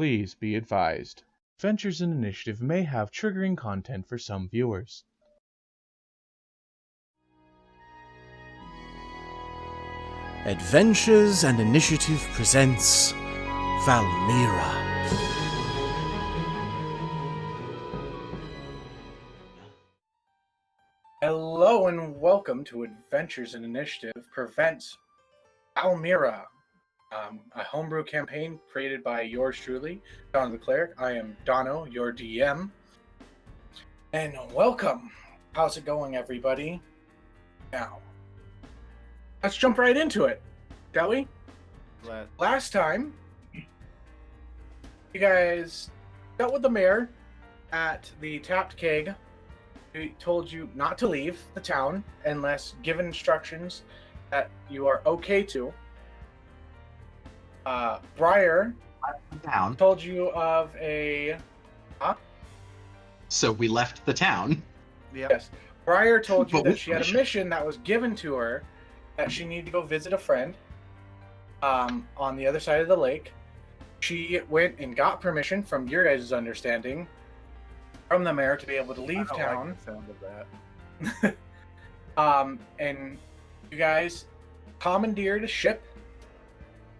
Please be advised. Adventures in Initiative may have triggering content for some viewers. Adventures and Initiative presents VALMIRAH. Hello and welcome to Adventures in Initiative Prevents VALMIRAH, a homebrew campaign created by yours truly, Dono the Cleric. I am Dono, your DM. And welcome. How's it going, everybody? Now, let's jump right into it, shall we? Last time, you guys dealt with the mayor at the Tapped Keg. He told you not to leave the town unless given instructions that you are okay to. Briar Town. told you of a... So we left the town. Yes. Briar told you But that with she had a permission. mission that was given to her, that she needed to go visit a friend on the other side of the lake. She went and got permission, from your guys' understanding, from the mayor to be able to leave town. Like the sound of that. And you guys commandeered a ship,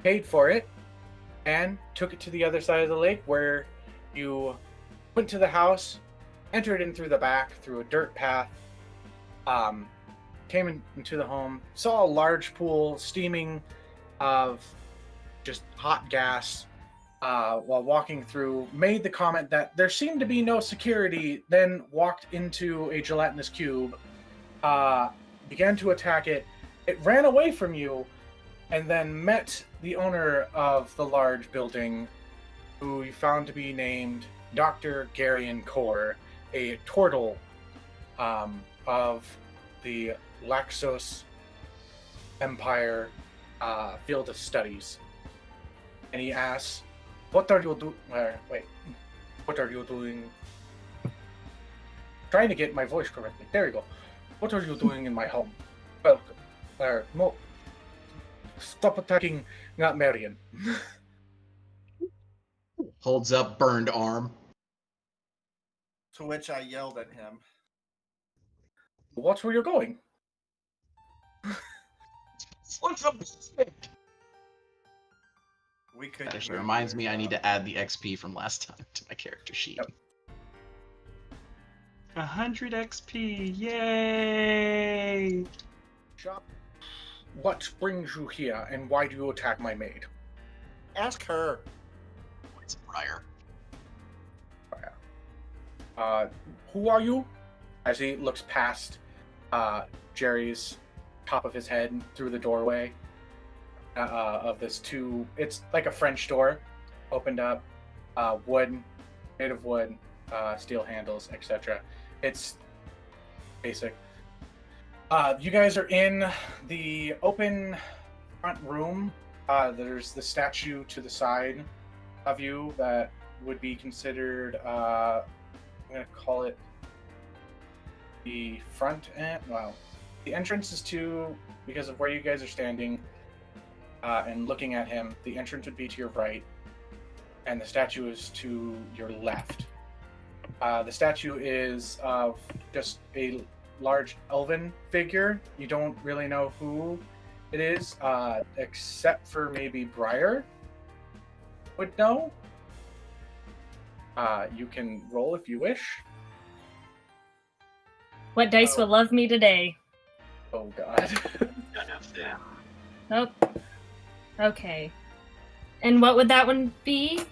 paid for it, and took it to the other side of the lake, where you went to the house, entered in through the back through a dirt path, came into the home, saw a large pool steaming of just hot gas. While walking through, made the comment that there seemed to be no security, then walked into a gelatinous cube, began to attack it. It ran away from you, and then met the owner of the large building, who you found to be named Dr. Garian Core, a turtle of the Laxos Empire field of studies. And he asks, what are you doing? Trying to get my voice correctly. There you go. What are you doing in my home? Welcome. No. Stop attacking not Marion. Holds up burned arm. To which I yelled at him. What's where you're going? What's up? We could. That actually reminds me I need to add the XP from last time to my character sheet. Yep. 100 XP, yay! Shop. What brings you here, and why do you attack my maid? Ask her. It's Briar. Who are you? As he looks past Jary's top of his head through the doorway of this it's like a French door, opened up, wood, made of wood, steel handles, etc. It's basic. You guys are in the open front room. There's the statue to the side of you that would be considered, I'm going to call it the front end. Well, the entrance is because of where you guys are standing and looking at him, the entrance would be to your right, and the statue is to your left. The statue is of just a large elven figure. You don't really know who it is, except for maybe Briar would know. You can roll if you wish. What dice will love me today? Oh god. None of them. Nope. Okay. And what would that one be?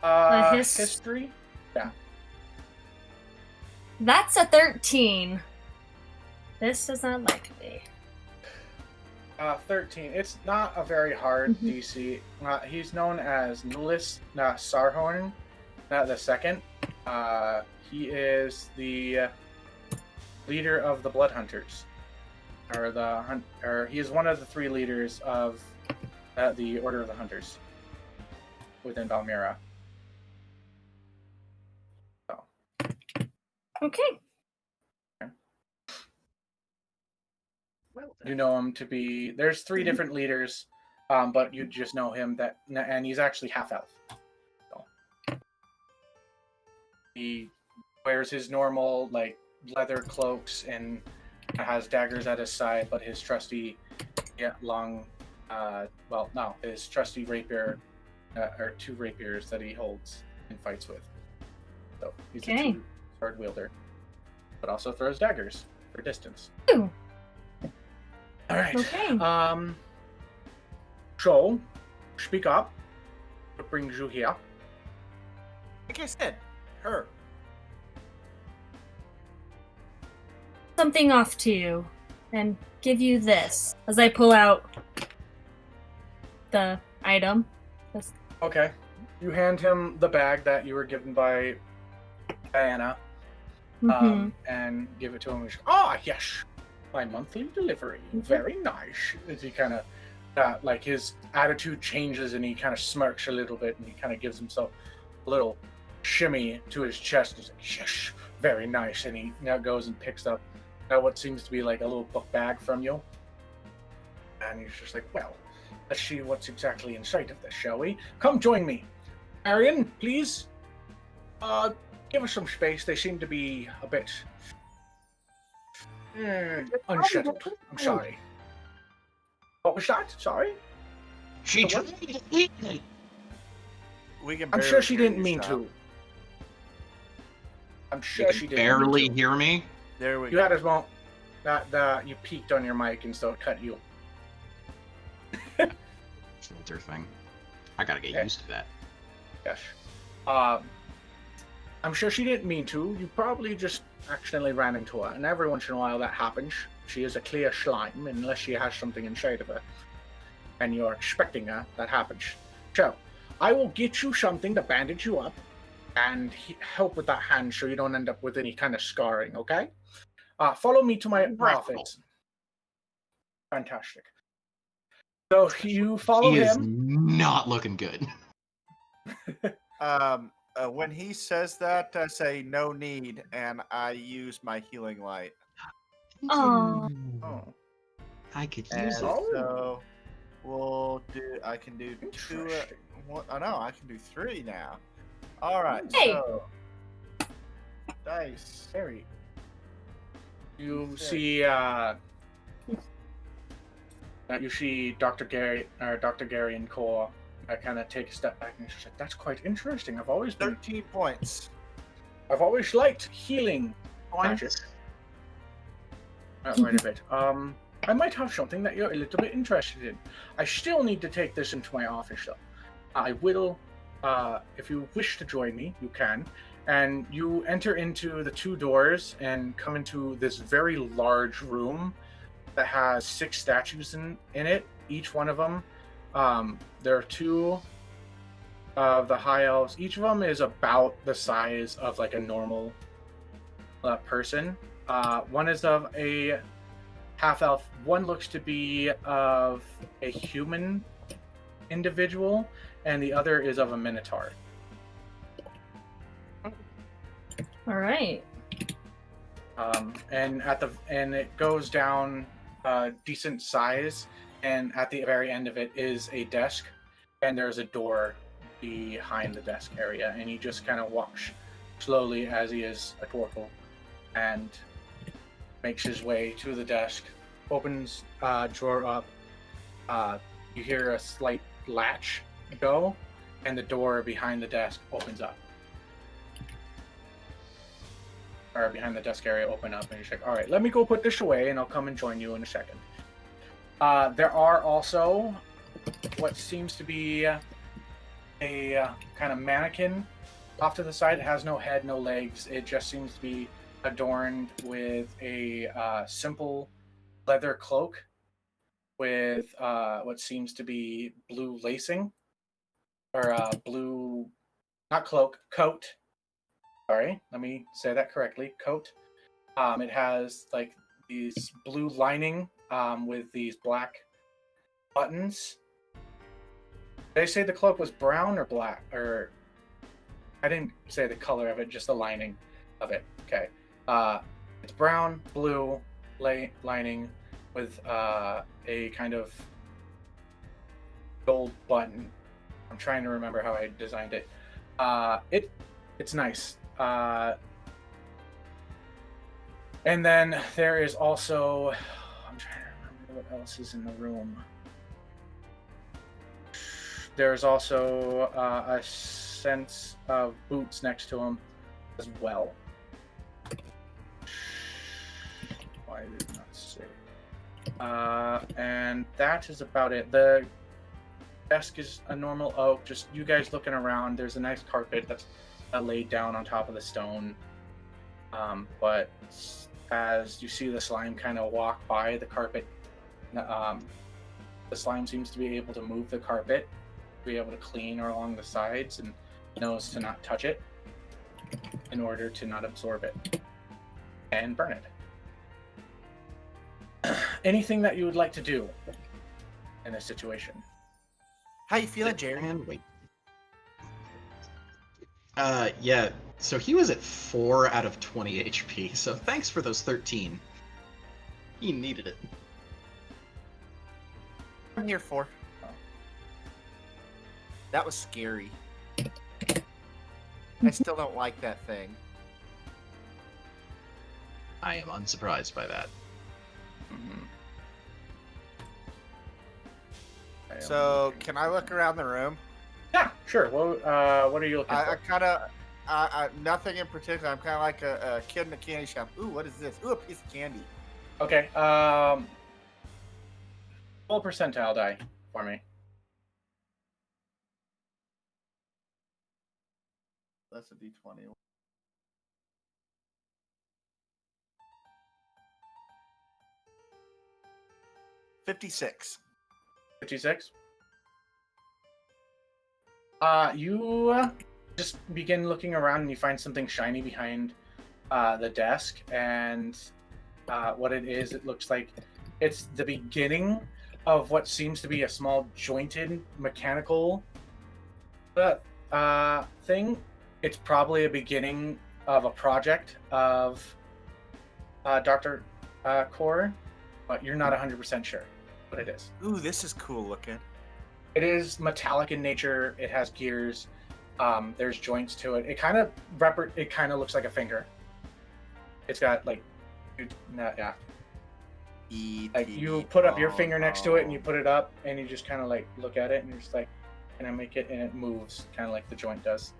History? Yeah. That's a 13. This does not like me. 13. It's not a very hard DC. He's known as Nulis Sarhorn, the second. He is the leader of the Blood Hunters, or he is one of the 3 leaders of the Order of the Hunters within VALMIRAH. So. Okay. You know him to be... There's 3 different leaders, but you just know him and he's actually half elf. So. He wears his normal like leather cloaks and has daggers at his side, but his trusty long his trusty rapier or 2 rapiers that he holds and fights with. So he's a 2-sword wielder, but also throws daggers for distance. Ooh. All right. Okay. So, speak up. What brings you here? Like I said, her. Something off to you, and give you this as I pull out the item. This. Okay. You hand him the bag that you were given by Diana, and give it to him. Yes, my monthly delivery. Very nice. As he kind of, like his attitude changes and he kind of smirks a little bit and he kind of gives himself a little shimmy to his chest. He's like, yes, very nice. And he now goes and picks up what seems to be like a little book bag from you. And he's just like, well, let's see what's exactly inside of this, shall we? Come join me. Arian, please. Give us some space. They seem to be a bit unsettled. I'm sorry. What was that? Sorry? She tried to eat me. We can. I'm sure she didn't mean to. I'm sure she didn't barely mean to. hear me. There we You go. had as well that you peeked on your mic and so it cut you. Filter thing. I gotta get Okay. used to that. Yes. I'm sure she didn't mean to. You probably just accidentally ran into her, and every once in a while that happens. She is a clear slime, unless she has something inside of her, and you're expecting her. That happens. So, I will get you something to bandage you up, and help with that hand so you don't end up with any kind of scarring. Okay? Follow me to my Wonderful. office. Fantastic. So you follow He is him. not looking good. When he says that, I say no need, and I use my healing light. Aw. Oh. I could And use it. so we'll do. I can do 2. Interesting. Oh no, I can do 3 now. All right. Hey. So dice. Very. You Okay. see, you see Dr. Gary and Core kind of take a step back and she's like, "That's quite interesting. I've always 13 points. liked healing magic. Wait a bit. I might have something that you're a little bit interested in. I still need to take this into my office, though. I will, if you wish to join me, you can. And you enter into the 2 doors and come into this very large room that has 6 statues in it. Each one of them, there are 2 of the high elves. Each of them is about the size of like a normal person. One is of a half elf. One looks to be of a human individual, and the other is of a minotaur. All right. And it goes down decent size, and at the very end of it is a desk, and there's a door behind the desk area, and he just kind of walks slowly as he is a dwarfle, and makes his way to the desk, opens drawer up. You hear a slight latch go, and the door behind the desk opens up. Or behind the desk area open up, and he's like, all right, let me go put this away, and I'll come and join you in a second. There are also what seems to be a kind of mannequin off to the side. It has no head, no legs. It just seems to be adorned with a simple leather cloak with what seems to be blue lacing, or blue, not cloak, coat. Sorry, let me say that correctly. Coat. It has like these blue lining with these black buttons. Did I say the cloak was brown or black? Or I didn't say the color of it, just the lining of it. Okay. It's brown, blue lining with a kind of gold button. I'm trying to remember how I designed it. It's nice. And then there is also, I'm trying to remember what else is in the room. There's also a sense of boots next to him as well. Why did it not say? And that is about it. The desk is a normal oak. Just you guys looking around. There's a nice carpet that's laid down on top of the stone. But as you see the slime kind of walk by the carpet, the slime seems to be able to move the carpet, be able to clean along the sides, and knows to not touch it in order to not absorb it and burn it. Anything that you would like to do in this situation? How you feeling, Jary? And wait. Yeah. So he was at 4 out of 20 HP. So thanks for those 13. He needed it. I'm here for. That was scary. I still don't like that thing. I am unsurprised by that. So, can I look around the room? Yeah, sure. Well, what are you looking I for? kind of, nothing in particular. I'm kind of like a kid in a candy shop. Ooh, what is this? Ooh, a piece of candy. Okay. Full percentile die for me. That's a D20. 56. 56. You just begin looking around and you find something shiny behind the desk, and what it is, it looks like it's the beginning of what seems to be a small jointed mechanical thing. It's probably a beginning of a project of Dr. Core, but you're not 100% sure what it is. Ooh, this is cool looking. It is metallic in nature. It has gears. There's joints to it. It kind of looks like a finger. It's got like, yeah. Like you put up your finger next to it and you put it up and you just kind of like look at it and you're just like, can I make it? And it moves kind of like the joint does.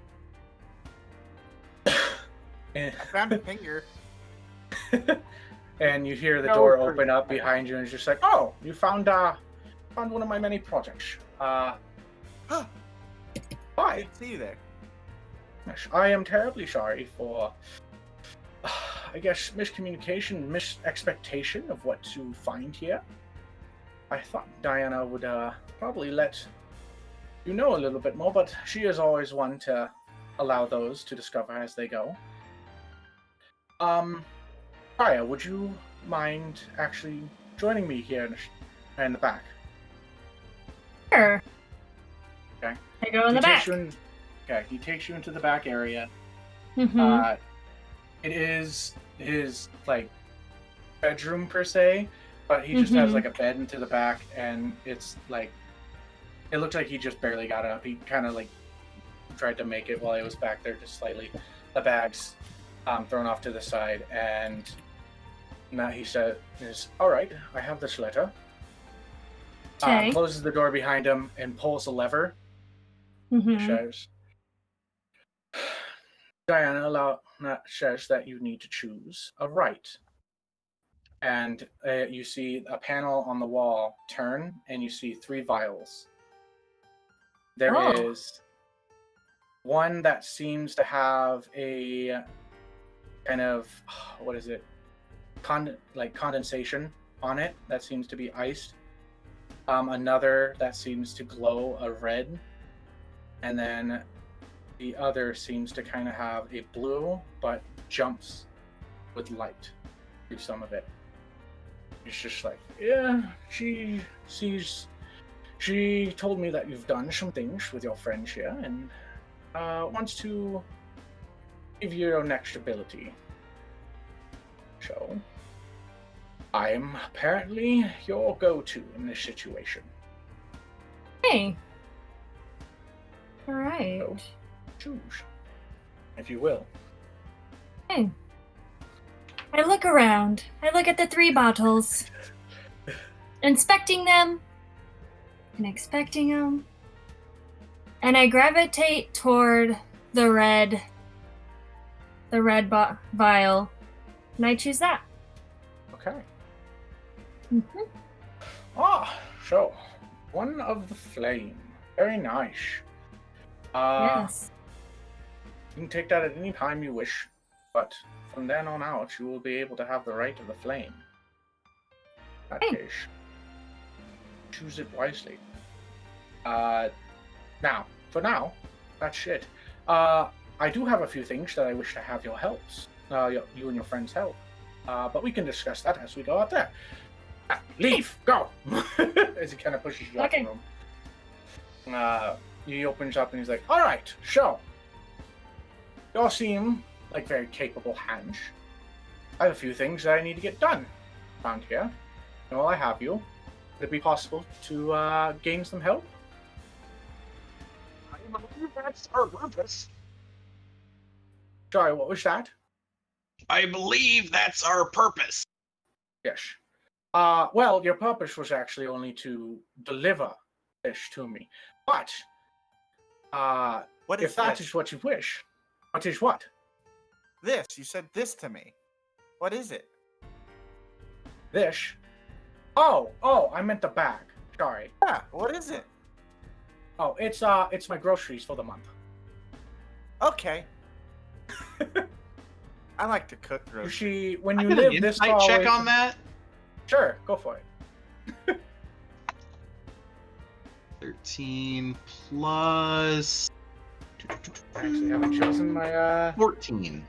I found a finger. And you hear the door open up behind you and it's just like, oh, you found one of my many projects. Hi. I didn't see you there. Yes, I am terribly sorry for, I guess, miscommunication, misexpectation of what to find here. I thought Diana would probably let you know a little bit more, but she is always one to allow those to discover as they go. Briar, would you mind actually joining me here in the back? Sure. Okay. I go in the back. Okay, he takes you into the back area. Mm-hmm. It is his like bedroom per se, but he just has like a bed into the back, and it's like it looks like he just barely got up. He kind of like tried to make it while he was back there, just slightly. The bags thrown off to the side, and now he said, "All right, I have this letter." Okay. Closes the door behind him and pulls a lever. Says, Diana says that you need to choose a right. And you see a panel on the wall turn, and you see 3 vials. There is one that seems to have a kind of, what is it? Condensation on it that seems to be iced. Another that seems to glow a red. And then the other seems to kind of have a blue, but jumps with light through some of it. It's just like, yeah, she told me that you've done some things with your friends here and wants to give you your next ability. So, I am apparently your go-to in this situation. Hey. All right. So, choose, if you will. Okay. I look around. I look at the 3 bottles, inspecting them and expecting them. And I gravitate toward the red vial, and I choose that. Okay. Mm-hmm. So one of the flame. Very nice. Yes. You can take that at any time you wish, but from then on out, you will be able to have the right of the flame. In that case, choose it wisely. Now, that's it. I do have a few things that I wish to have your helps, you and your friends' help. But we can discuss that as we go out there. Leave! Go! As he kind of pushes you out the room. He opens up and he's like, alright, so, you all seem like very capable hands. I have a few things that I need to get done around here. And while I have you, would it be possible to gain some help? I believe that's our purpose. Sorry, what was that? I believe that's our purpose. Yes. Well, your purpose was actually only to deliver this to me. But, What if is that this? is what you wish, what is what? This. You said this to me. What is it? This? Oh, I meant the bag. Sorry. Yeah. What is it? Oh, it's my groceries for the month. Okay. I like to cook You groceries. see, when I you get an live this insight far check away on from... that. Sure, go for it. 13 plus I actually haven't chosen my 14.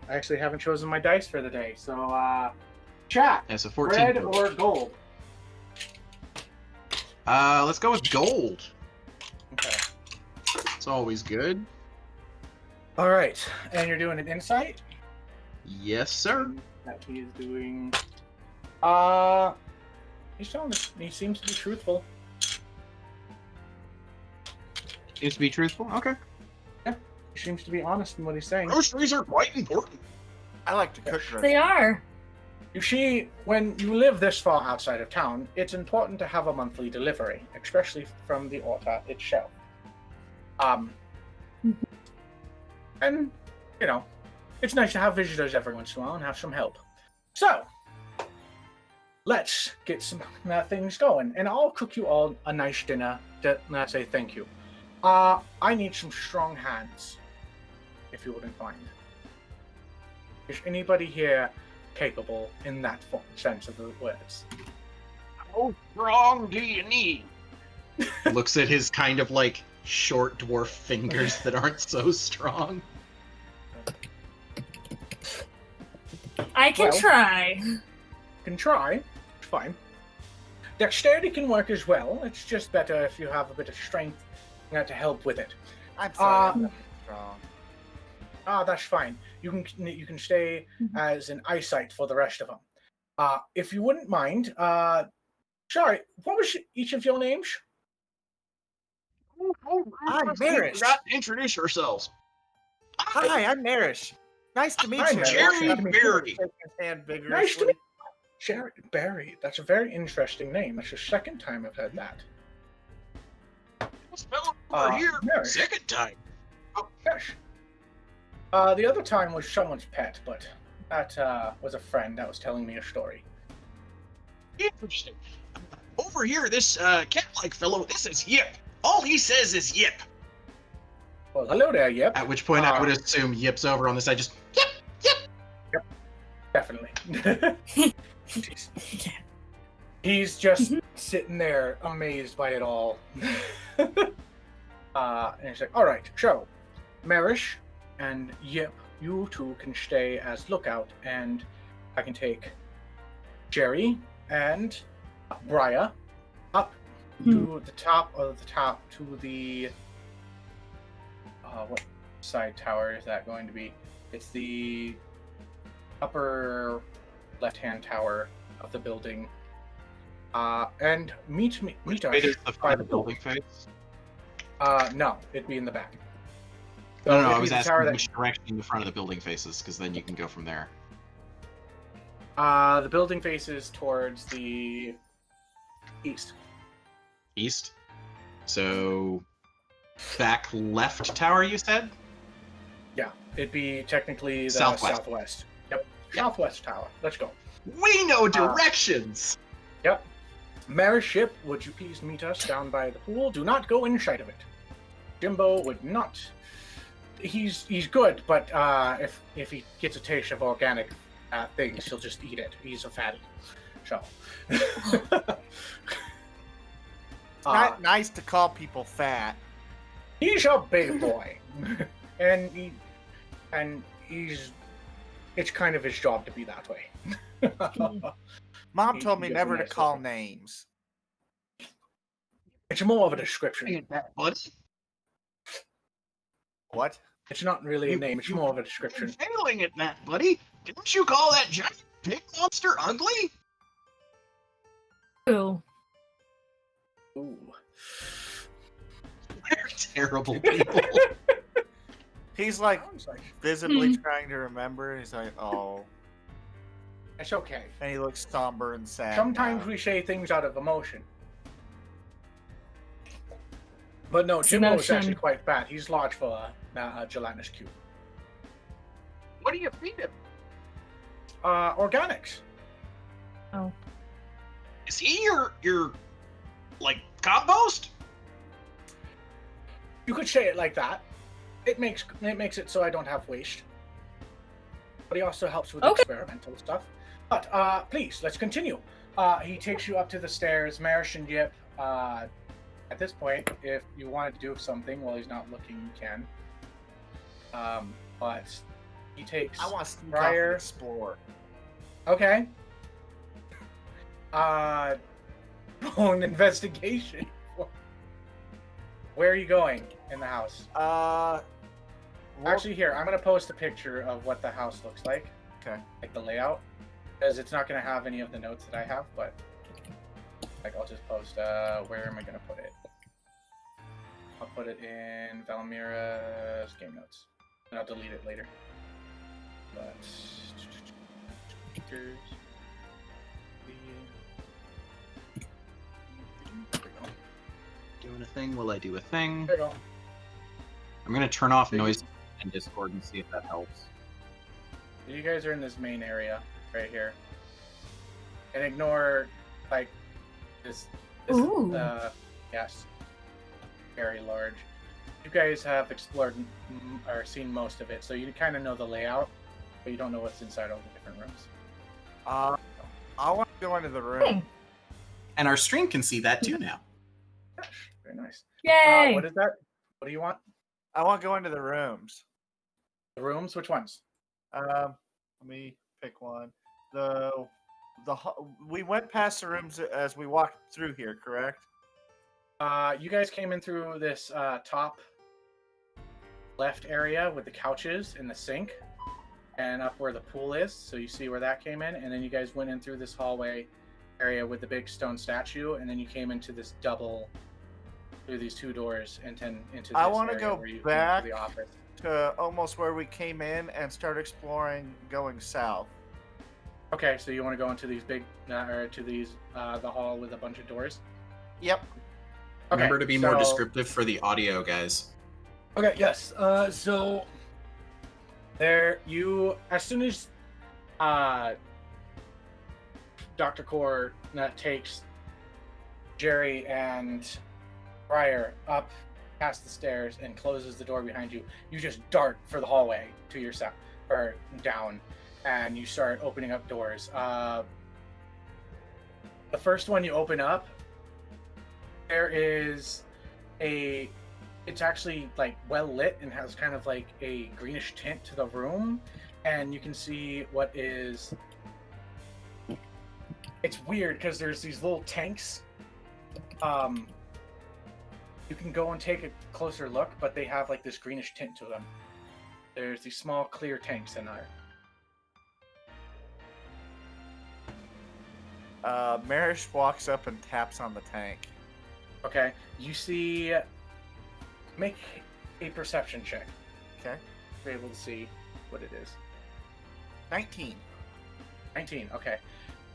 I actually haven't chosen my dice for the day. So chat. Yeah, so 14. Red total. or gold? Let's go with gold. Okay. It's always good. All right, and you're doing an insight Yes, sir. that he is doing. He's telling us. He seems to be truthful. Seems to be truthful. Okay. He seems to be honest in what he's saying. Groceries are quite important. I like to cook groceries. They are. You see, when you live this far outside of town, it's important to have a monthly delivery, especially from the altar itself. And, you know, it's nice to have visitors every once in a while and have some help. So, let's get some things going, and I'll cook you all a nice dinner to say thank you. I need some strong hands, if you wouldn't mind. Is anybody here capable in that sense of the words? How strong do you need? Looks at his kind of like short dwarf fingers that aren't so strong. I can Well, try. Can try. It's fine. Dexterity can work as well. It's just better if you have a bit of strength to help with it. I'm sorry. I'm not strong. That's fine. You can stay as an eyesight for the rest of them. If you wouldn't mind, sorry, what was each of your names? I'm Merish. We forgot to introduce ourselves. Hi, I'm Merish. Nice to meet Hi, you. Merish. Jary Nice to meet you. Barry. Shake his hand vigorously. Nice to meet you. Jary Barry. That's a very interesting name. That's the second time I've heard that. Spell over here. Merish. Second time. Oh, yes. The other time was someone's pet, but that was a friend that was telling me a story. Interesting. Over here, this cat-like fellow, this is Yip. All he says is Yip. Well, hello there, Yep. At which point I would assume Yip's over on the side, just Yip, Yip. Definitely. Jeez. He's just sitting there amazed by it all. And he's like, all right, so Merish and Yip, you two can stay as lookout, and I can take Jary and Briar up to the top to the what side tower is that going to be? It's the upper left-hand tower of the building. And meet us It is the by building face. No, it'd be in the back. So No, it'd I be was the asking tower that- which direction the front of the building faces, because then you can go from there. The building faces towards the east. East. So, back left tower, you said? Yeah, it'd be technically the Southwest. southwest. Yep. Yep. Southwest tower. Let's go. We know directions! Yep. Merish ship, would you please meet us down by the pool? Do not go inside of it. Jimbo would not. He's good, but if he gets a taste of organic things, he'll just eat it. He's a fatty. So. Not nice to call people fat. He's a big boy, and he's. It's kind of his job to be that way. Mom told me He gets a never to nice call looking. names. It's more of a description. What? What? It's not really a name. It's more of a description. Failing at that, buddy. Didn't you call that giant pig monster ugly? Ooh. Ooh. We're terrible people. He's like Sounds like visibly trying to remember. He's like, oh. it's okay. And he looks somber and sad. Sometimes now. we say things out of emotion. But no, Jimbo is Emotion. actually quite bad. He's large for a gelatinous cube. What do you feed him? Organics. Oh. Is he your like compost? You could say it like that. It makes it so I don't have waste. But he also helps with Okay. experimental stuff. But please, let's continue. He takes you up to the stairs. Merish and Yip, at this point, if you wanted to do something while he's not looking, you can. But he takes I want to sneak off Briar. and explore. Okay. Roll an investigation. Where are you going in the house? Well, Actually, here, I'm going to post a picture of what the house looks like. Okay. Like the layout. Because it's not going to have any of the notes that I have, but like I'll just post, where am I going to put it? I'll put it in VALMIRAH's game notes. And I'll delete it later. But... Pictures. There we go. Doing a thing, will I do a thing? There we go. I'm gonna turn off noise in Discord and see if that helps. So you guys are in this main area right here, and ignore like this Ooh. yes, very large. You guys have explored or seen most of it, so you kind of know the layout, but you don't know what's inside all the different rooms. I want to go into the room. And our stream can see that too now. Gosh, very nice. Yay! What is that? What do you want? I want to go into the rooms. The rooms? Which ones? Let me pick one. We went past the rooms as we walked through here, correct? You guys came in through this top left area with the couches and the sink, and up where the pool is. So you see where that came in, and then you guys went in through this hallway area with the big stone statue, and then you came into this double through these two doors and then into this I want to area go where you back the office. to almost where we came in and start exploring going south. Okay, so you want to go into these big or to these the hall with a bunch of doors. Yep. Okay, Remember to be more so- descriptive for the audio, guys. Okay, yes. So there you as soon as Dr. Core takes Jary and Briar up past the stairs and closes the door behind you, you just dart for the hallway to your side or down, and you start opening up doors. The first one you open up, there is it's actually like well lit and has kind of like a greenish tint to the room, and you can see what is, it's weird because there's these little tanks. You can go and take a closer look, but they have like this greenish tint to them. There's these small clear tanks in there. Merish walks up and taps on the tank. Okay, you see, make a perception check. Okay. You're able to see what it is. 19. 19, okay.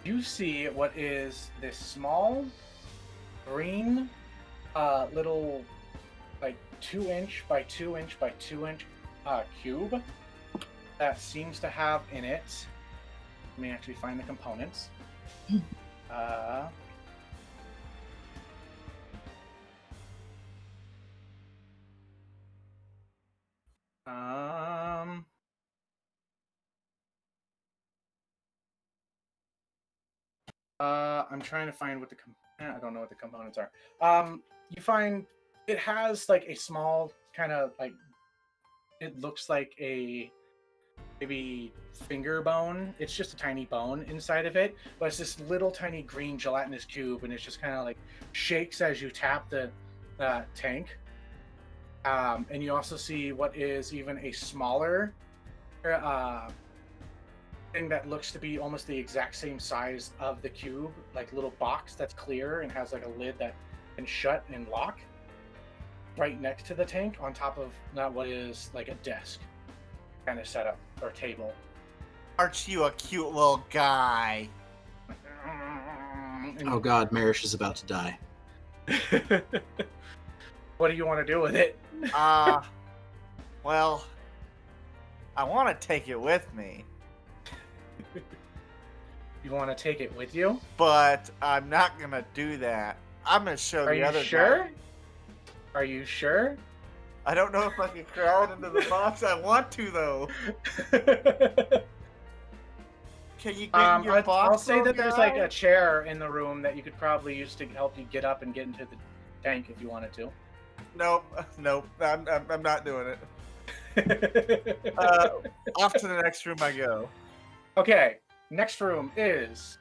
You see what is this small green little like 2-inch by 2-inch by 2-inch cube that seems to have in it. Let me actually find the components. I'm trying to find what I don't know what the components are. You find it has like a small kind of like, it looks like a maybe finger bone. It's just a tiny bone inside of it, but it's this little tiny green gelatinous cube, and it's just kind of like shakes as you tap the tank. And you also see what is even a smaller thing that looks to be almost the exact same size of the cube, like little box that's clear and has like a lid that can shut and lock right next to the tank on top of what is like a desk kind of setup or table. Aren't you a cute little guy? Oh god, Merish is about to die. What do you want to do with it? Well, I want to take it with me, You want to take it with you? but I'm not gonna do that. I'm gonna show Are the you other sure? guy. Are you sure? I don't know if I can crawl it into the box. I want to though. Can you get in your box? I'll say little that there's like guy? a chair in the room that you could probably use to help you get up and get into the tank if you wanted to. Nope. I'm not doing it. Off to the next room I go. Okay, next room is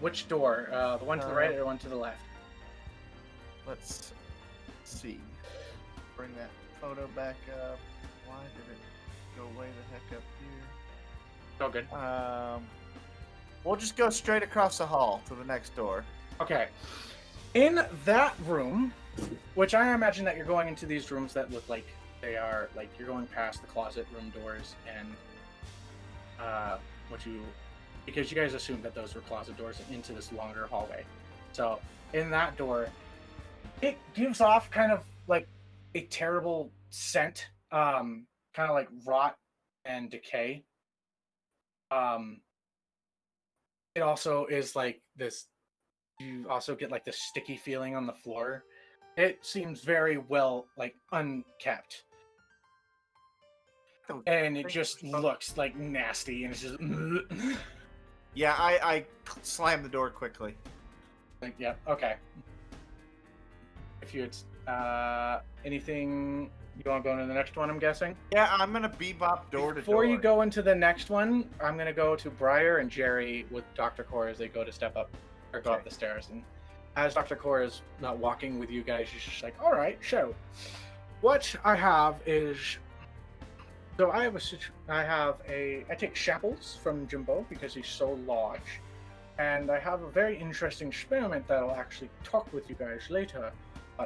which door? The one to the right or the one to the left? Let's see. Bring that photo back up. Why did it go way the heck up here? Oh, good. We'll just go straight across the hall to the next door. Okay. In that room, which I imagine that you're going into these rooms that look like they are, like you're going past the closet room doors and because you guys assumed that those were closet doors into this longer hallway. So in that door, it gives off kind of like a terrible scent, kind of like rot and decay. It also is like this, you also get like this sticky feeling on the floor. It seems very well like unkept. And it just looks like nasty and it's just Yeah, I slammed the door quickly. like, yeah, okay. If you had anything you want to go into the next one, I'm guessing? Yeah, I'm gonna bebop door to door. Before you go into the next one, I'm gonna go to Briar and Jary with Dr. Core as they go to step up or go up the stairs. And as Dr. Core is not walking with you guys, she's just like, all right, so what I have is, so I take Shapples from Jimbo because he's so large, and I have a very interesting experiment that'll actually talk with you guys later,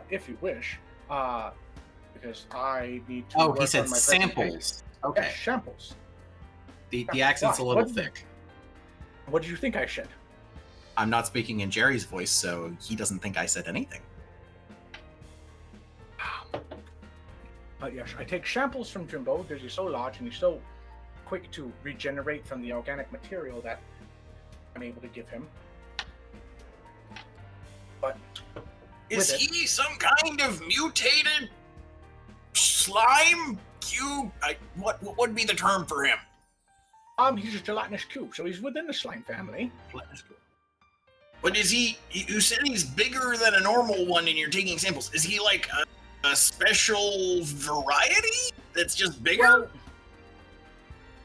if you wish, because I need to. Oh, he work said on my samples. Okay. Yes, samples. The accent's a little thick. What did you think I said? I'm not speaking in Jerry's voice, so he doesn't think I said anything. But yes, I take samples from Jimbo because he's so large and he's so quick to regenerate from the organic material that I'm able to give him. But Is he some kind of mutated slime cube? What would be the term for him? he's a gelatinous cube, so he's within the slime family. But is he? You said he's bigger than a normal one, and you're taking samples. Is he like a special variety that's just bigger? Well,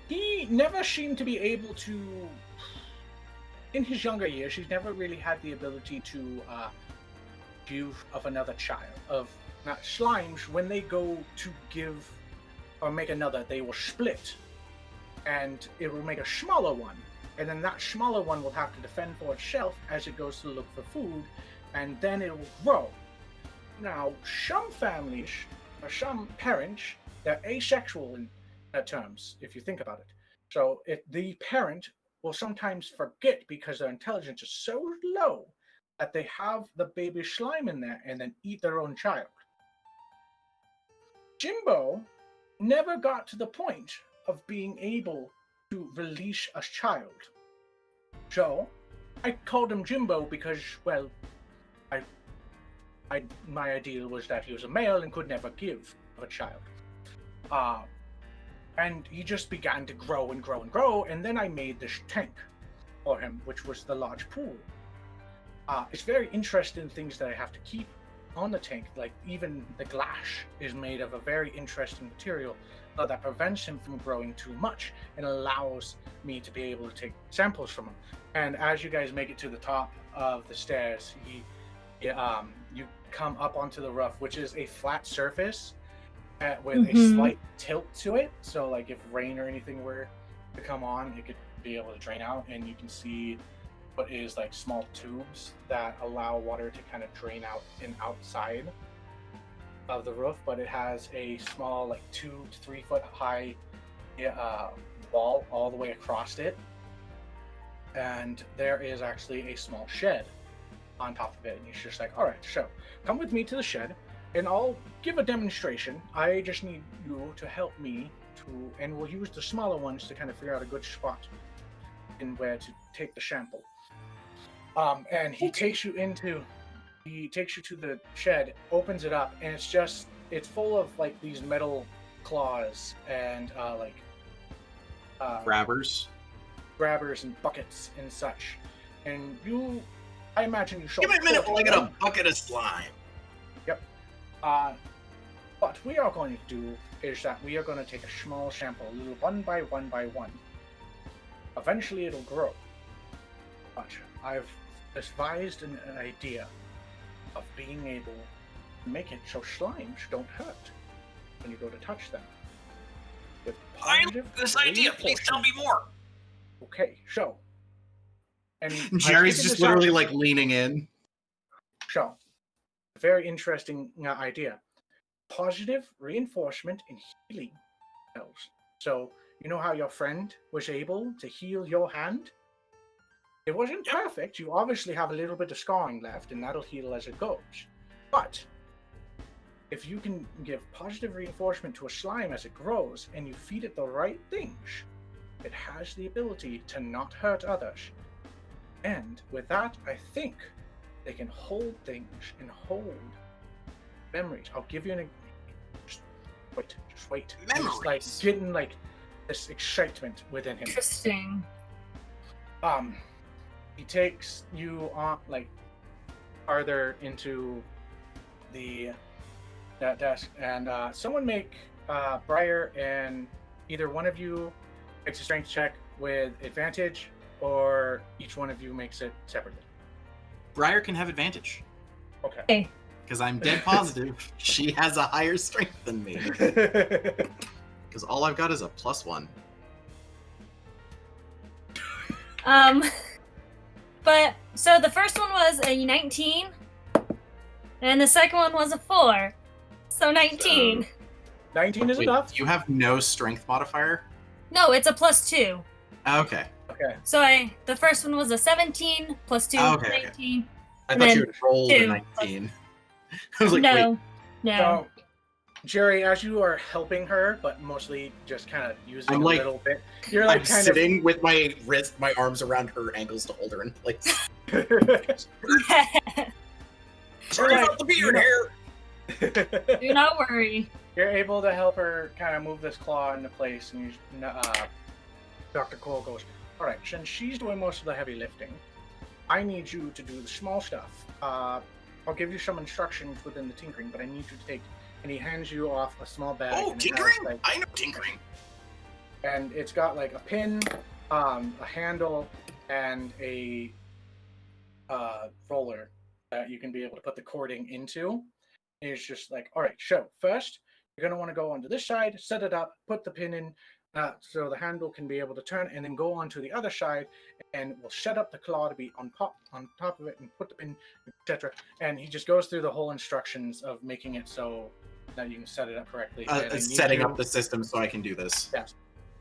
he never seemed to be able to. In his younger years, he's never really had the ability to give of another child. Of not slimes, when they go to give or make another, they will split, and it will make a smaller one. And then that smaller one will have to defend for itself as it goes to look for food, and then it will grow. Now, some families, or some parents, they're asexual in terms, if you think about it. So if the parent will sometimes forget because their intelligence is so low that they have the baby slime in there and then eat their own child. Jimbo never got to the point of being able to release a child. So I called him Jimbo because, well, my ideal was that he was a male and could never give a child. And he just began to grow and grow and grow, and then I made this tank for him, which was the large pool. It's very interesting things that I have to keep on the tank, like even the glass is made of a very interesting material that prevents him from growing too much and allows me to be able to take samples from him. And as you guys make it to the top of the stairs, you come up onto the roof, which is a flat surface with a slight tilt to it. So like if rain or anything were to come on, it could be able to drain out, and you can see what is like small tubes that allow water to kind of drain out and outside of the roof. But it has a small, like 2 to 3 foot high wall all the way across it, and there is actually a small shed on top of it. And he's just like, all right, so come with me to the shed and I'll give a demonstration. I just need you to help me and we'll use the smaller ones to kind of figure out a good spot and where to take the sample. And he takes you to the shed, opens it up, and it's full of like these metal claws and Grabbers and buckets and such. And I imagine you show. Give me a minute while I get a bucket of slime. Yep. What we are going to do is that we are going to take a small sample, a little one by one by one. Eventually it'll grow. But I've devised an idea of being able to make it so slimes don't hurt when you go to touch them. With I like this idea. Please tell me more. Okay, so. And Jerry's just literally like leaning in. So, very interesting idea. Positive reinforcement and healing spells. So, you know how your friend was able to heal your hand? It wasn't perfect. You obviously have a little bit of scarring left, and that'll heal as it goes. But if you can give positive reinforcement to a slime as it grows, and you feed it the right things, it has the ability to not hurt others. And with that, I think they can hold things and hold memories. I'll give you an. Just wait. Memories. He's like getting like this excitement within him. Interesting. He takes you on like farther into that desk, and someone make Briar and either one of you makes a strength check with advantage, or each one of you makes it separately. Briar can have advantage. Okay. Because I'm dead positive she has a higher strength than me. Because all I've got is a +1. But so the first one was a 19, and the second one was a 4. So 19. 19 is Wait, enough. you have no strength modifier? No, it's a +2. Okay. Okay. So the first one was a 17 +2, Okay, 19. I And thought then you would roll the 2. 19. I was like, No. wait. So, Jerry, as you are helping her, but mostly just kind of using I'm a like- little bit, you're like I'm kind sitting with my arms around her ankles to hold her in place. of. Sorry about the beard hair. Do not worry. You're able to help her kind of move this claw into place, and Dr. Cole goes, all right, since she's doing most of the heavy lifting, I need you to do the small stuff. I'll give you some instructions within the tinkering, but I need you to take, and he hands you off a small bag. Oh, and it has, tinkering? like, I know tinkering. and it's got like a pin, a handle, and a roller that you can be able to put the cording into. And it's just like, all right, so first, you're going to want to go onto this side, set it up, put the pin in, So the handle can be able to turn and then go onto the other side, and we'll set up the claw to be on top of it and put the pin, etc. And he just goes through the whole instructions of making it so that you can set it up correctly. And I need Setting you- up the system so I can do this. Yes.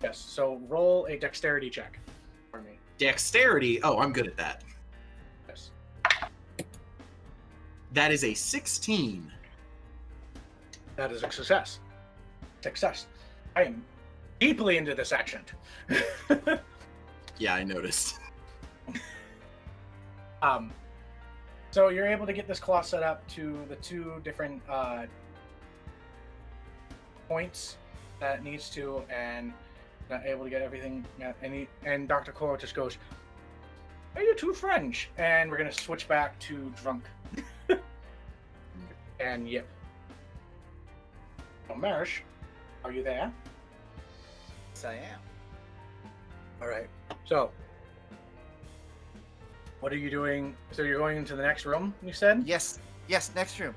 Yes. So roll a dexterity check for me. Dexterity. Oh, I'm good at that. Yes. That is a 16. That is a success. Success. I am deeply into this accent. Yeah, I noticed. So you're able to get this claw set up to the two different points that it needs to, and not able to get everything. And Dr. Coro just goes, "Are you two French?" And we're gonna switch back to drunk. And yep. So Merish, are you there? Yes, I am. All right. So, what are you doing? So you're going into the next room, you said? Yes, next room.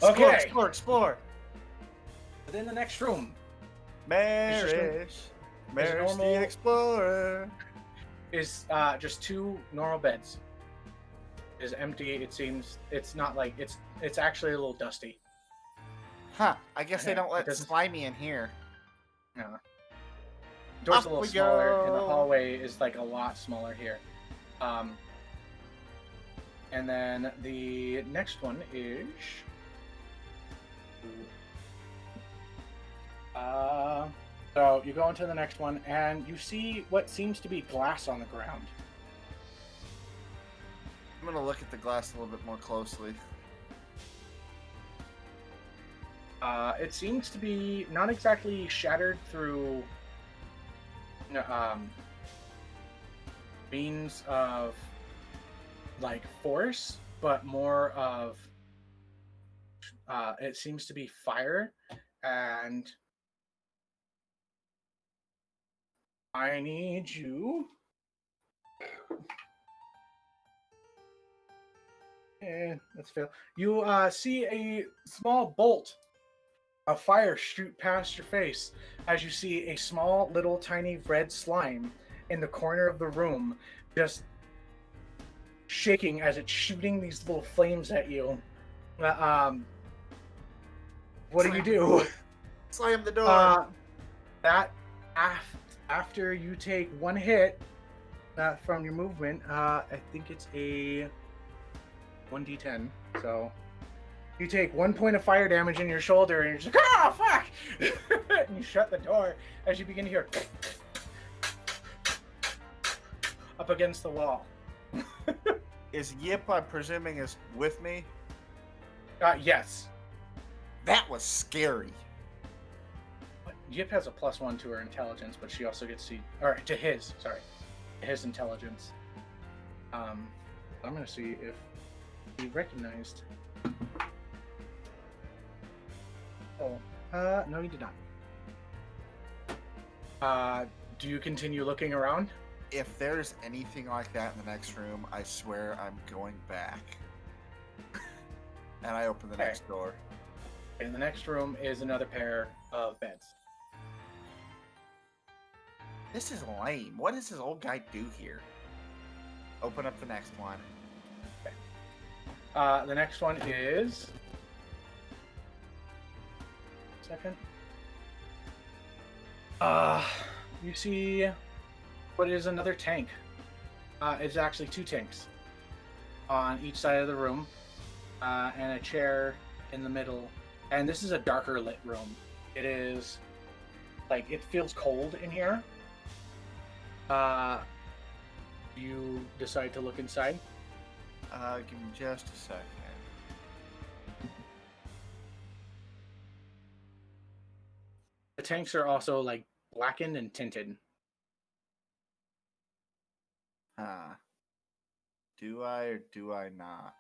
Okay. Explore. Within the next room Merish normal- the Explorer. is just two normal beds. Is empty. It seems it's not like it's actually a little dusty. Huh, I guess they Yeah, don't it let doesn't- Slimy in here. No. Door's Up a little we smaller, and the go. hallway is like a lot smaller here. And then the next one is. So you go into the next one, and you see what seems to be glass on the ground. I'm gonna look at the glass a little bit more closely. It seems to be not exactly shattered through means of like force, but more of it seems to be fire, and I need you. Let's fail. You see a small bolt of fire shoot past your face as you see a small, little, tiny red slime in the corner of the room, just shaking as it's shooting these little flames at you. What do you do? Slam the door. After you take one hit from your movement, I think it's a 1d10. So you take 1 point of fire damage in your shoulder, and you're just like, "Ah, fuck!" And you shut the door as you begin to hear up against the wall. Is Yip, I'm presuming, is with me? Yes. That was scary. Yip has a +1 to her intelligence, but she also gets to his intelligence. I'm gonna see if he recognized. Oh, no, he did not. Do you continue looking around? If there's anything like that in the next room, I swear I'm going back. And I open the Okay. next door. In the next room is another pair of beds. This is lame. What does this old guy do here? Open up the next one. The next one is. Second. You see what is another tank. It's actually two tanks on each side of the room, and a chair in the middle. And this is a darker lit room. It is like it feels cold in here. You decide to look inside. Give me just a second. The tanks are also like blackened and tinted. Do I or do I not?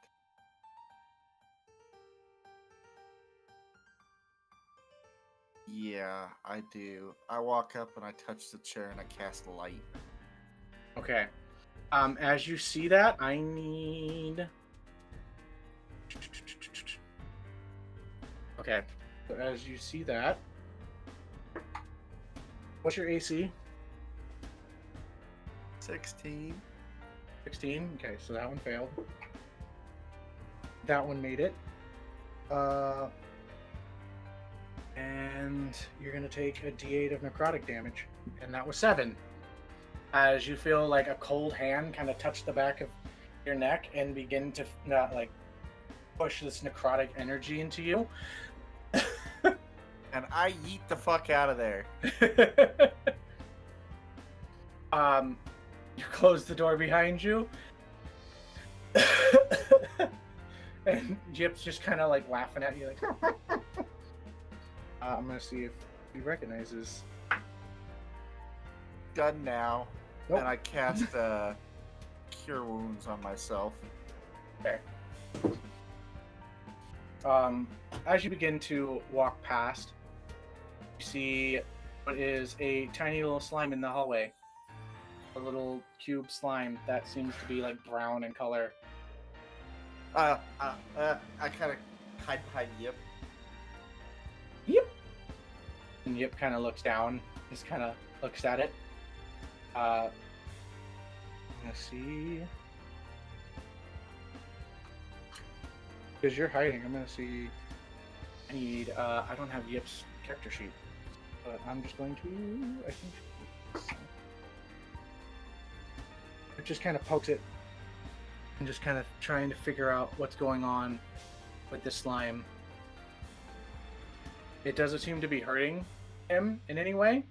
Yeah, I do. I walk up and I touch the chair and I cast light. Okay. As you see that, I need. Okay. So as you see that, What's your AC? 16. 16. Okay, so that one failed. That one made it. And you're gonna take a D8 of necrotic damage, and that was 7. As you feel like a cold hand kind of touch the back of your neck and begin to push this necrotic energy into you. And I yeet the fuck out of there. You close the door behind you. And Jip's just kind of like laughing at you like I'm gonna see if he recognizes. Done now. Nope. And I cast Cure Wounds on myself. Okay. As you begin to walk past, you see what is a tiny little slime in the hallway. A little cube slime that seems to be like brown in color. I kind of hide behind Yip. Yep. And Yip kind of looks down, just kind of looks at it. Let's see. Because you're hiding, I'm gonna see. I need. I don't have Yip's character sheet, but I'm just going to. I think. It just kind of pokes it, and just kind of trying to figure out what's going on with this slime. It doesn't seem to be hurting him in any way.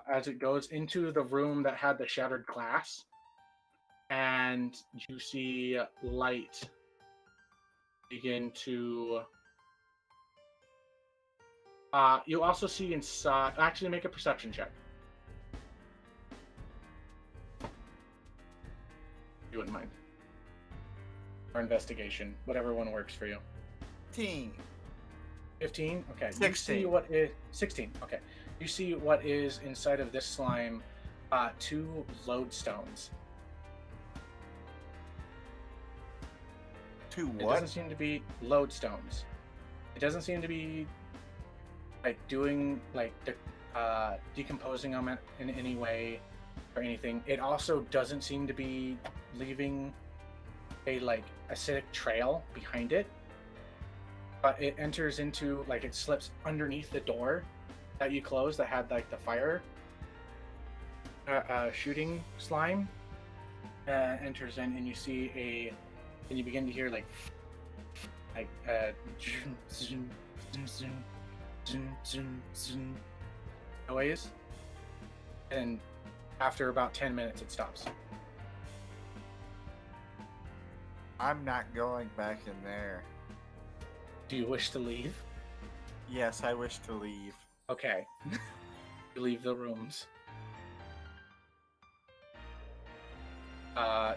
As it goes into the room that had the shattered glass, and you see light begin to. You also see inside. Actually, make a perception check. You wouldn't mind. Or investigation, whatever one works for you. 15. 15? Okay. 16. You see what is 16. Okay. You see what is inside of this slime, 2 lodestones. 2 It what? doesn't seem to be lodestones. It doesn't seem to be like doing like decomposing them in any way or anything. It also doesn't seem to be leaving a like acidic trail behind it. But it enters into like it slips underneath the door that you closed that had like the fire shooting slime. Enters in, and you see and you begin to hear like noise, and after about 10 minutes it stops. I'm not going back in there. Do you wish to leave? Yes, I wish to leave. Okay. You leave the rooms.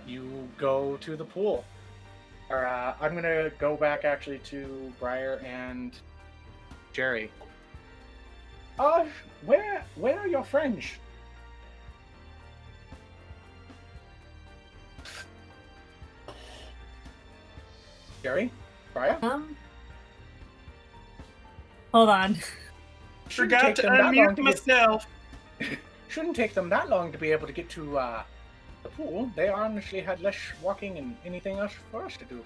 You go to the pool. Or, I'm gonna go back actually to Briar and Jary. Where are your friends? Jary? Briar? Hold on. Forgot to unmute myself. Shouldn't take them that long to be able to get to the pool. They honestly had less walking and anything else for us to do.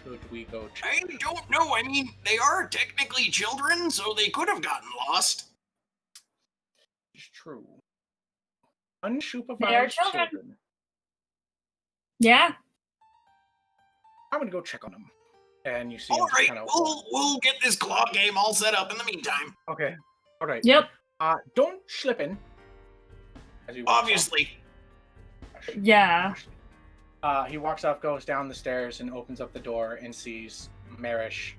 Should we go check? I don't know. I mean, they are technically children, so they could have gotten lost. It's true. Unsupervised They are children. children. Yeah. I'm gonna go check on them. And you see All them just right, kinda we'll get this claw game all set up in the meantime. Okay. All right. Yep. Don't slip in. As he walks off. Obviously. Yeah. He walks off, goes down the stairs, and opens up the door and sees Merish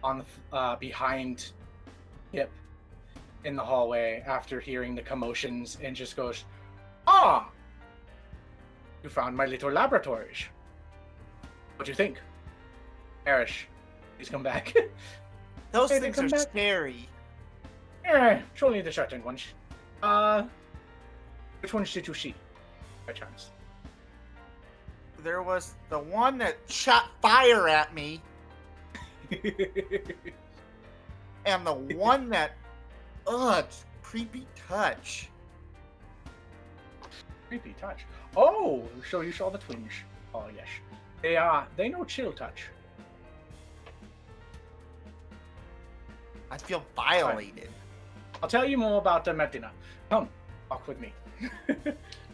on the behind Yip in the hallway after hearing the commotions, and just goes, "Ah, you found my little laboratories. What do you think, Merish? Please come back." Those Hey, they things come are back. scary. It's only the certain ones. Which ones did you see, by chance? there was the one that shot fire at me, and the one that, it's creepy touch. Creepy touch. Oh, so you saw the twinge. Oh yes. They know chill touch. I feel violated. I'll tell you more about them at dinner. Come, walk with me.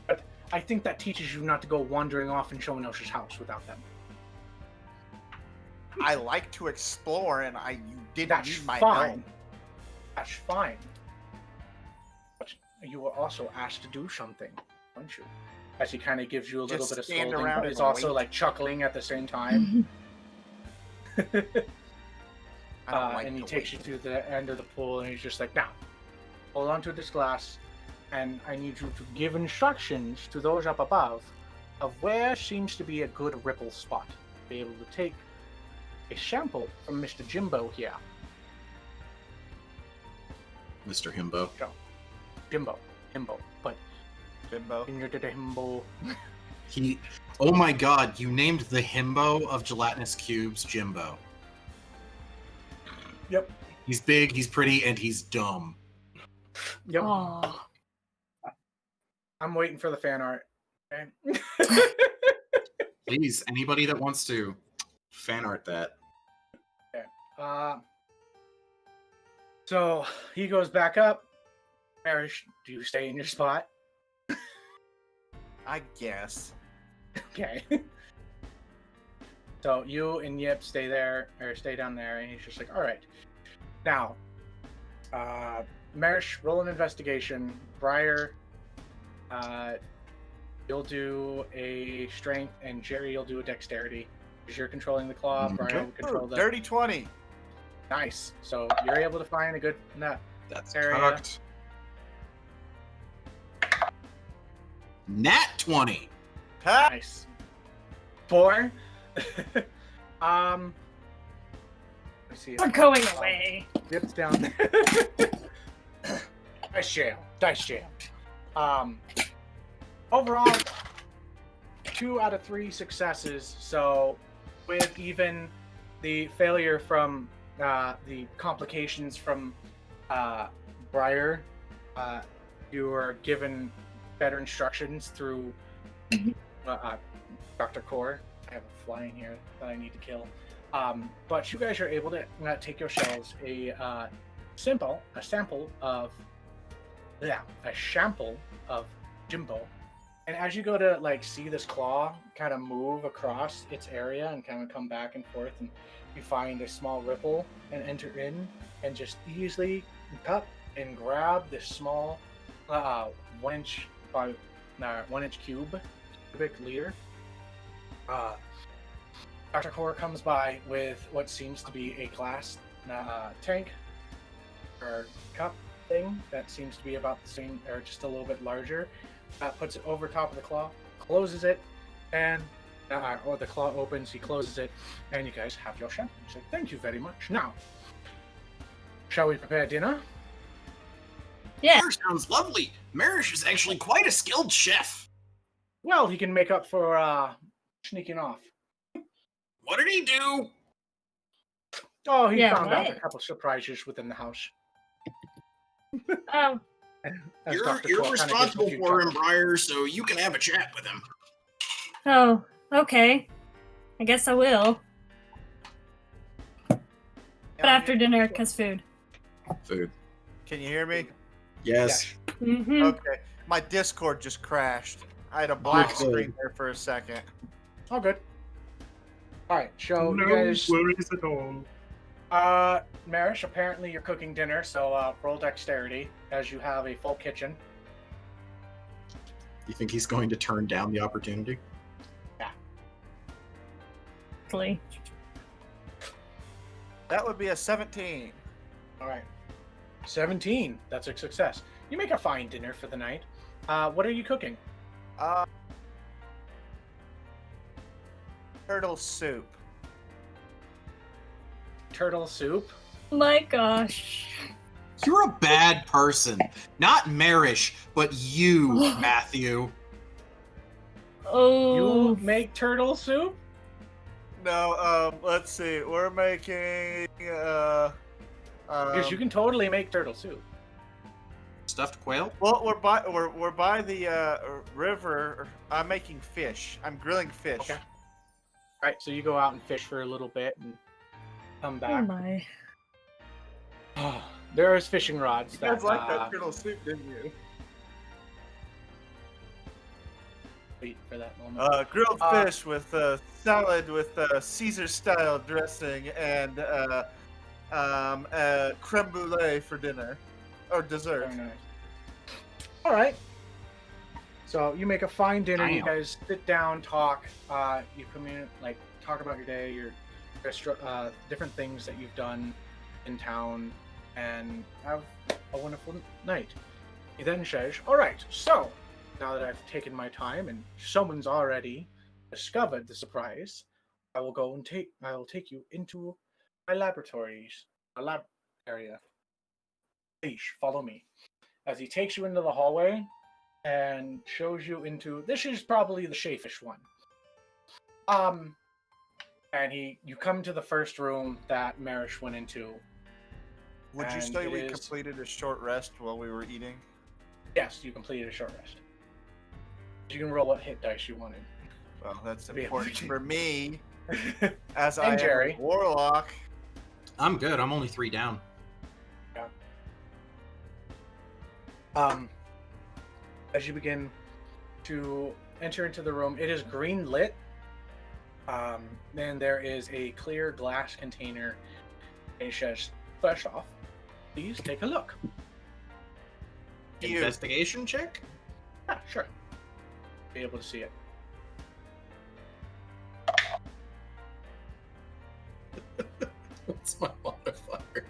But I think that teaches you not to go wandering off in someone else's house without them. I like to explore, and you didn't That's need my fine. help. That's fine. But you were also asked to do something, weren't you? As he kind of gives you a little Just bit of stand scolding, around but he's and also wait. like chuckling at the same time. I don't like And he to takes you wait. to the end of the pool, and he's just like, now, hold on to this glass, and I need you to give instructions to those up above of where seems to be a good ripple spot. Be able to take a sample from Mr. Jimbo here. Mr. Himbo. Jimbo, but Bimbo. in your Jimbo. Oh my god, you named the himbo of gelatinous cubes Jimbo. Yep. He's big, he's pretty, and he's dumb. Yep. Aw. I'm waiting for the fan art. Okay. Please, anybody that wants to fan art that. So he goes back up. Merish, do you stay in your spot? I guess. Okay. So you and Yip stay there, or stay down there, and he's just like, all right. Now, Merish, roll an investigation. Briar, you'll do a strength, and Jary, you'll do a dexterity. Because you're controlling the claw, Briar will control the... Dirty 20. Nice. So you're able to find a good nut. That's Area. cocked. Nat 20. Ha! Nice. 4. Let me see. We're going away. Dips down there. Dice jam. Overall, 2 out of 3 successes. So, with even the failure from the complications from Briar, you are given better instructions through Dr. Core. I have a fly in here that I need to kill. But you guys are able to take yourselves a sample of Jimbo. And as you go to like see this claw kind of move across its area and kind of come back and forth, and you find a small ripple and enter in and just easily cut and grab this small 1 inch by 1 inch cubic liter. Dr. Core comes by with what seems to be a glass tank or cup thing that seems to be about the same or just a little bit larger. Puts it over top of the claw, closes it, and or the claw opens, he closes it, and you guys have your shampoo. He's like, thank you very much. Now, shall we prepare dinner? Yeah. Dinner sounds lovely. Merish is actually quite a skilled chef. Well, he can make up for sneaking off. What did he do? Oh, he Yeah, found out right. a couple surprises within the house. Oh, As You're Dr. Core kinda gives responsible a few for him, chuckles. Briar, so you can have a chat with him. oh, okay. I guess I will. But after dinner, cause food. Food. Can you hear me? Yes. Mm-hmm. Okay. My Discord just crashed. I had a black Oh, good. screen there for a second. All good. All right, so you guys. worries at all. Merish, apparently you're cooking dinner, so roll dexterity as you have a full kitchen. You think he's going to turn down the opportunity? Exactly. That would be a 17. All right, 17. That's a success. You make a fine dinner for the night. What are you cooking? Turtle soup. Turtle soup. My gosh. You're a bad person. Not Merish, but you, Matthew. Oh. You make turtle soup? No, let's see. We're making Because you can totally make turtle soup. Stuffed quail? well, we're by the river. I'm making fish. I'm grilling fish. Okay. Alright, so you go out and fish for a little bit and come Oh back. my. There's fishing rods. You guys like that turtle soup, didn't you? Wait for that moment. Grilled fish with salad with Caesar style dressing and creme brulee for dinner or dessert. Very nice. Alright. So you make a fine dinner. You Damn. guys sit down, talk. You talk about your day, your different things that you've done in town, and have a wonderful night. He then says, "Alright, so now that I've taken my time and someone's already discovered the surprise, I will take you into my laboratories, a lab area. Please follow me." As he takes you into the hallway and shows you into, this is probably the Shayfish one. And you come to the first room that Merish went into. Would you And say it we is- completed a short rest while we were eating? Yes, you completed a short rest. You can roll what hit dice you wanted. Well, that's Be important able for me, as And I am Jary. a warlock. I'm good. I'm only 3 down. As you begin to enter into the room, it is green lit. Then there is a clear glass container. And it says, "First off, please take a look." You. Investigation check? Yeah, sure. Be able to see it. What's my modifier?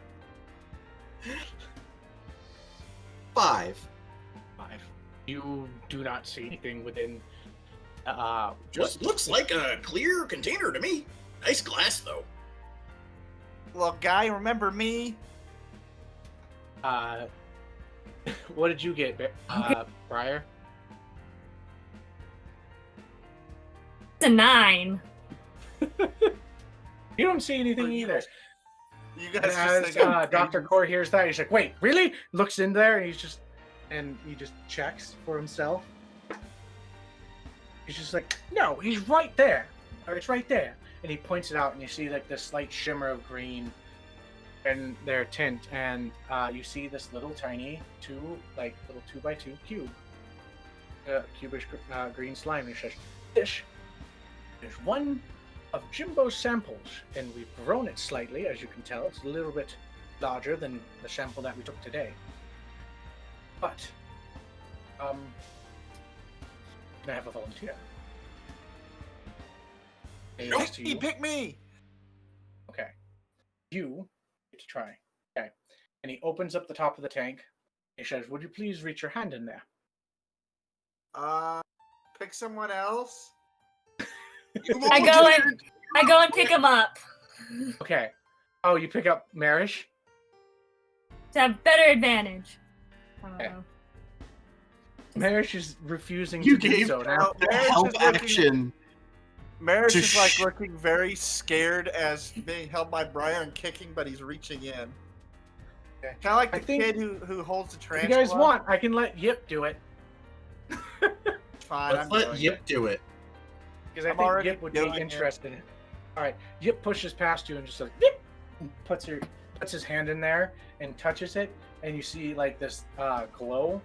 5. 5. You do not see anything within. Just looks like a clear container to me. Nice glass, though. Well, guy, remember me? What did you get, Briar? It's a 9. You don't see anything You either. guys- You guys just As think I'm Dr. crazy. Core hears that, he's like, "Wait, really?" Looks in there and he just checks for himself. He's just like, "No, he's right there. Or it's right there." And he points it out, and you see like this slight shimmer of green in their tint, and you see this little tiny little 2x2 cube, cubish green slime. And he says, "This is one of Jimbo's samples, and we've grown it slightly, as you can tell. It's a little bit larger than the sample that we took today. But, can I have a volunteer?" He Nope, looks to he you. picked me. Okay. You get to try. Okay. And he opens up the top of the tank. He says, "Would you please reach your hand in there?" Pick someone else. I go and pick him up Okay. Oh, you pick up Merish? to have better advantage. I don't Okay. know. Merish is refusing You to do gave so now. Help action. Merish To is like sh- looking very scared as being held by Briar and kicking, but he's reaching in. Okay. Kind of like I the think- kid who holds the If trash. you guys want, I can let Yip do it. Fine, Let's I'm let doing Yip do it. Because I I'm think already Yip would be doing it. interested in it. Alright, Yip pushes past you and just like, Yip! And puts his hand in there and touches it, and you see like this glow,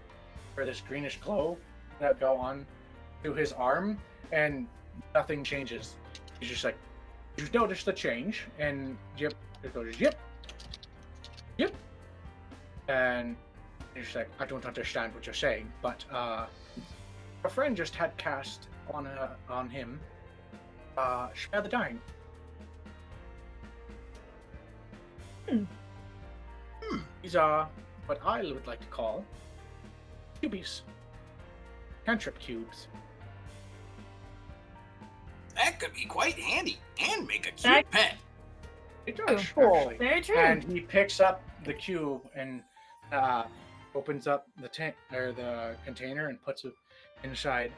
or this greenish glow that go on to his arm, and nothing changes. He's just like, "You notice the change," and Yip, it goes, "Yip! Yip!" And he's just like, "I don't understand what you're saying, but a friend just had cast on him, Spare the Dying." These are what I would like to call cubies. Cantrip cubes. That could be quite handy and make a cute That- pet. It does, Cool. actually. Very true. And he picks up the cube and opens up the tank or the container and puts it inside.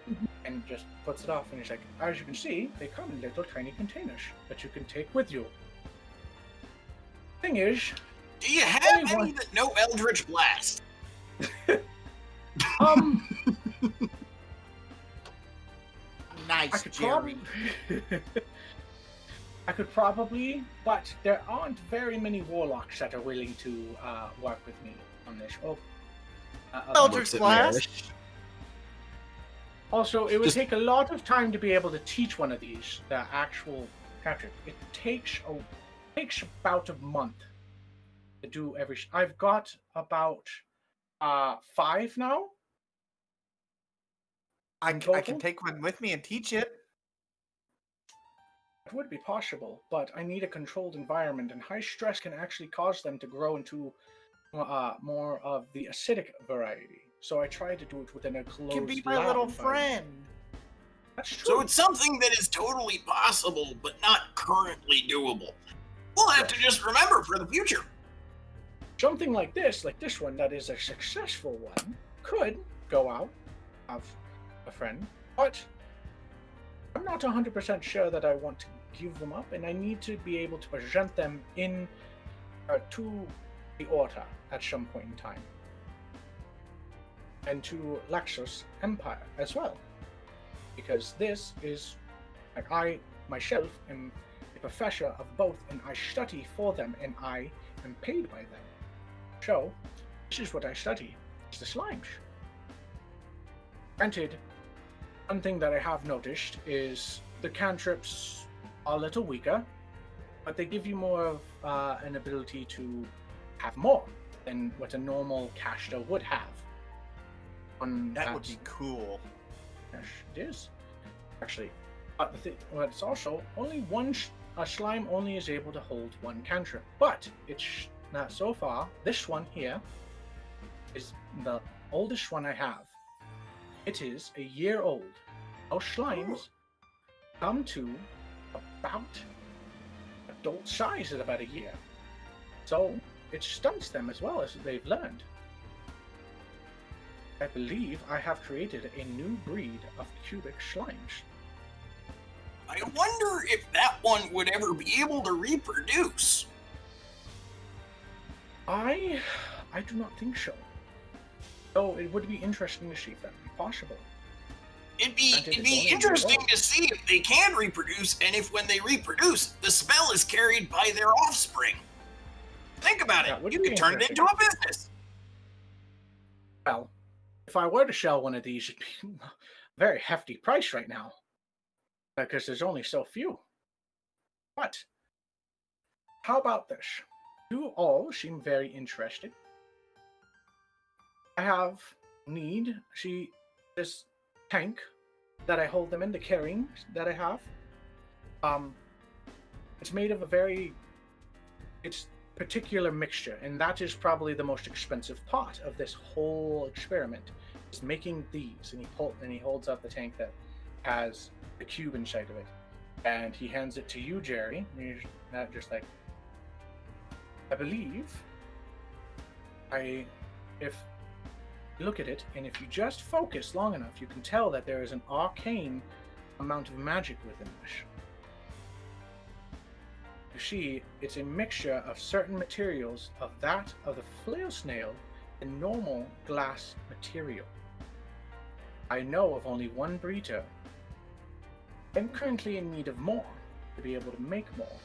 and just puts it off. And he's like, as you can see, they come in little tiny containers that you can take with you. Thing is, Do you have Only any one. that know Eldritch Blast? I Nice, could Jerry. I could probably, but there aren't very many warlocks that are willing to work with me on this. Eldritch Blast. Also, it would Just- take a lot of time to be able to teach one of these the actual cantrip. It takes about a month to do every. I've got about 5 now. I In can total? take one with me and teach it. It would be possible, but I need a controlled environment, and high stress can actually cause them to grow into more of the acidic variety. So I try to do it within a closed Can be my lab little environment. friend. That's true. So it's something that is totally possible, but not currently doable. We'll have to just remember for the future. Something like this one that is a successful one, could go out, have a friend, but I'm not 100% sure that I want to give them up, and I need to be able to present them in to the Orta at some point in time, and to Laxos Empire as well, because this is, like, I myself am a professor of both, and I study for them, and I am paid by them. So, this is what I study, it's the slimes. Granted, one thing that I have noticed is the cantrips are a little weaker, but they give you more of an ability to have more than what a normal caster would have. That would be cool. Yes, it is. Actually, but it's also only one a slime only is able to hold one cantrip, but it's not so far. This one here is the oldest one I have. It is a year old. Most slimes come to about adult size at about a year, so it stunts them as well as they've learned. I believe I have created a new breed of cubic slimes. I wonder if that one would ever be able to reproduce. I do not think so. Though it would be interesting to see if that would be possible. It'd Granted, be it's only a year interesting old. to see if they can reproduce, and if when they reproduce, the spell is carried by their offspring. Think about That it. would You be could turn it into interesting. a business. Well, if I were to sell one of these, it'd be a very hefty price right now, because there's only so few. But how about this? You all seem very interested. I have this tank that I hold them in, the carrying that I have. It's made of it's particular mixture, and that is probably the most expensive part of this whole experiment, is making these. And he holds up the tank that has the cube inside of it, and he hands it to you, Jary. And you're not just like, I believe if you look at it, and if you just focus long enough, you can tell that there is an arcane amount of magic within this. You see, it's a mixture of certain materials of the flail snail and normal glass material. I know of only one breeder. I'm currently in need of more to be able to make more.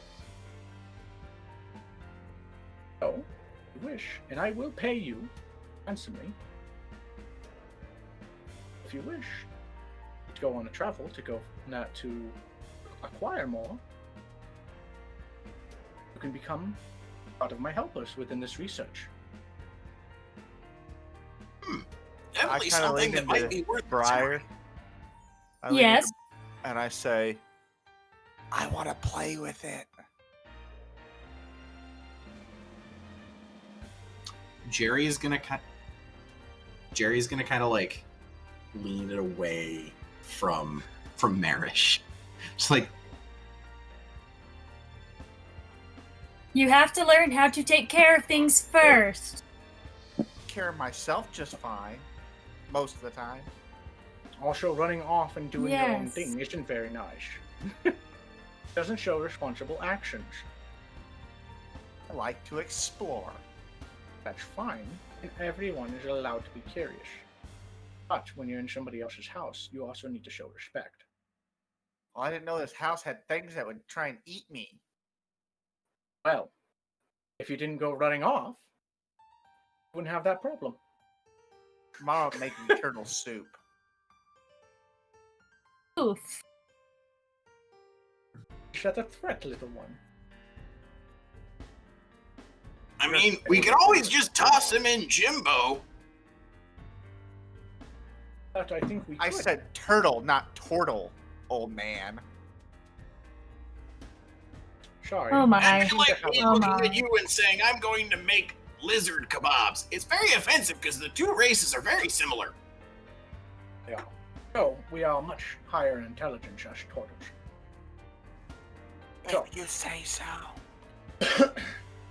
So, if you wish, and I will pay you handsomely, if you wish to go on a travel to acquire more, you can become part of my helpers within this research. Definitely I kinda something lean that might into be worth Briar. I lean Yes. into- And I say, I want to play with it. Jerry's gonna kind of like lean it away from Merish. Just like, You have to learn how to take care of things first. Care of myself just fine, most of the time. Also, running off and doing your own Yes. thing isn't very nice. Doesn't show responsible actions. I like to explore. That's fine, and everyone is allowed to be curious. But when you're in somebody else's house, you also need to show respect. Well, I didn't know this house had things that would try and eat me. Well, if you didn't go running off, you wouldn't have that problem. Tomorrow I'm making turtle soup. Oof. Is that a threat, little one? I mean, we could always just toss him in Jimbo. But I think we could. I said turtle, not turtle, old man. Sorry. Oh my. I feel like me Oh looking my. at you and saying, I'm going to make lizard kebabs. It's very offensive because the two races are very similar. Yeah. So, we are much higher in intelligence as turtles. So, If you say so.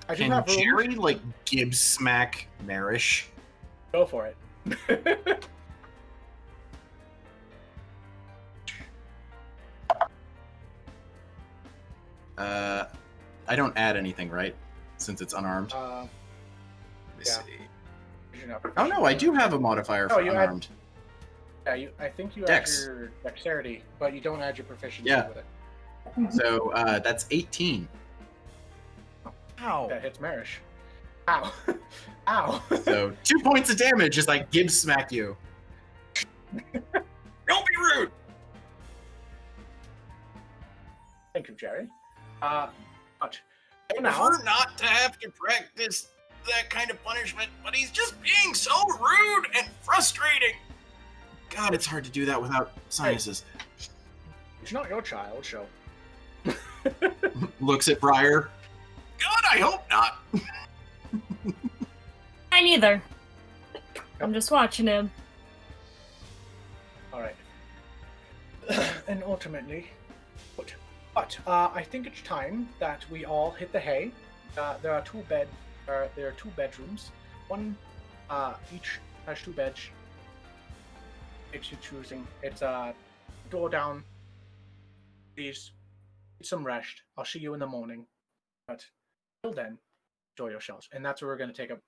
I do Can have room. Jary like Gibbs smack Merish? Go for it. I don't add anything, right? Since it's unarmed. Uh, Let me yeah. see. you're not Oh no, I do have a modifier Oh, for you add- unarmed. Yeah, I think you Dex. add your dexterity, but you don't add your proficiency Yeah. with it. So that's 18. Ow. That hits Merish. Ow. Ow. So 2 points of damage as I Gibbs smack you. Don't be rude. Thank you, Jary. But I now, prefer not to have to practice that kind of punishment, but he's just being so rude and frustrating. God, it's hard to do that without sinuses. it's not your child, so. Looks at Briar. God, I hope not. I neither. I'm just watching him. All right. And ultimately, but I think it's time that we all hit the hay. There are two bedrooms. One, each has 2 beds. It's you choosing. It's door down. Please, get some rest. I'll see you in the morning. But till then, enjoy yourselves. And that's where we're going to take a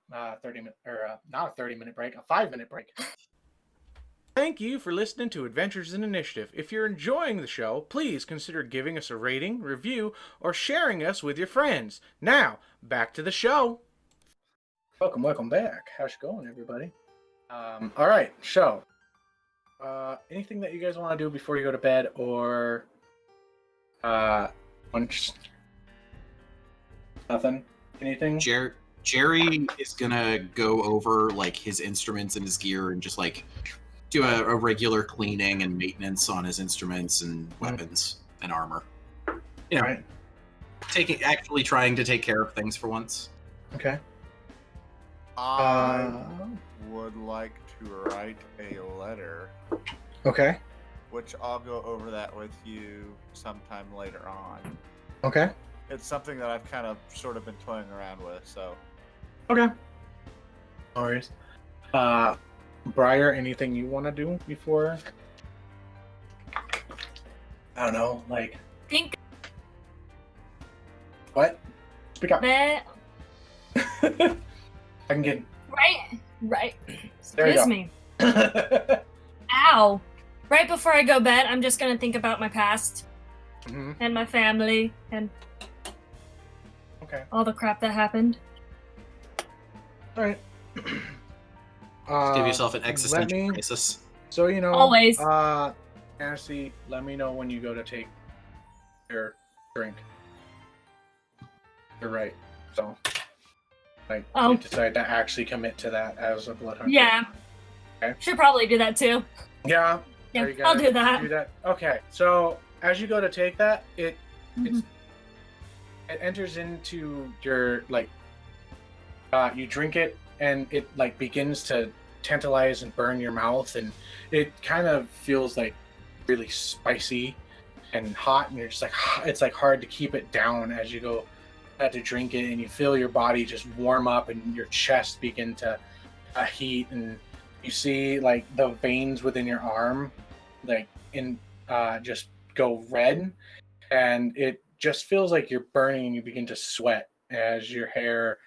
30-minute, or not a 30-minute break, a 5-minute break. Thank you for listening to Adventures in Initiative. If you're enjoying the show, please consider giving us a rating, review, or sharing us with your friends. Now, back to the show. Welcome back. How's it going, everybody? All right, so anything that you guys want to do before you go to bed, or once nothing? Anything? Jary is gonna go over like his instruments and his gear and just like do a regular cleaning and maintenance on his instruments and weapons and armor. You know, Right. actually trying to take care of things for once. Okay. I would like to write a letter, Okay. which I'll go over that with you sometime later on. Okay. It's something that I've kind of sort of been toying around with, so. Okay. No worries. Briar, anything you want to do before? I don't know, like Think what? Speak up. that I can get. right. There you Excuse go. me. Ow. Right before I go bed, I'm just gonna think about my past Mhm. and my family and Okay. all the crap that happened. All right. Give yourself an let existential me- crisis. So you know. Always. Nancy, let me know when you go to take your drink. You're right. So, like, Oh. you decide to actually commit to that as a blood hunter. Yeah. Okay. Should probably do that too. Yeah. Yeah, Are you I'll gonna do that. Do that. Okay. So as you go to take that, it Mhm. enters into your like. You drink it, and it like begins to tantalize and burn your mouth, and it kind of feels like really spicy and hot, and you're just like it's like hard to keep it down as you go to drink it, and you feel your body just warm up and your chest begin to heat, and you see like the veins within your arm just go red, and it just feels like you're burning, and you begin to sweat as your hair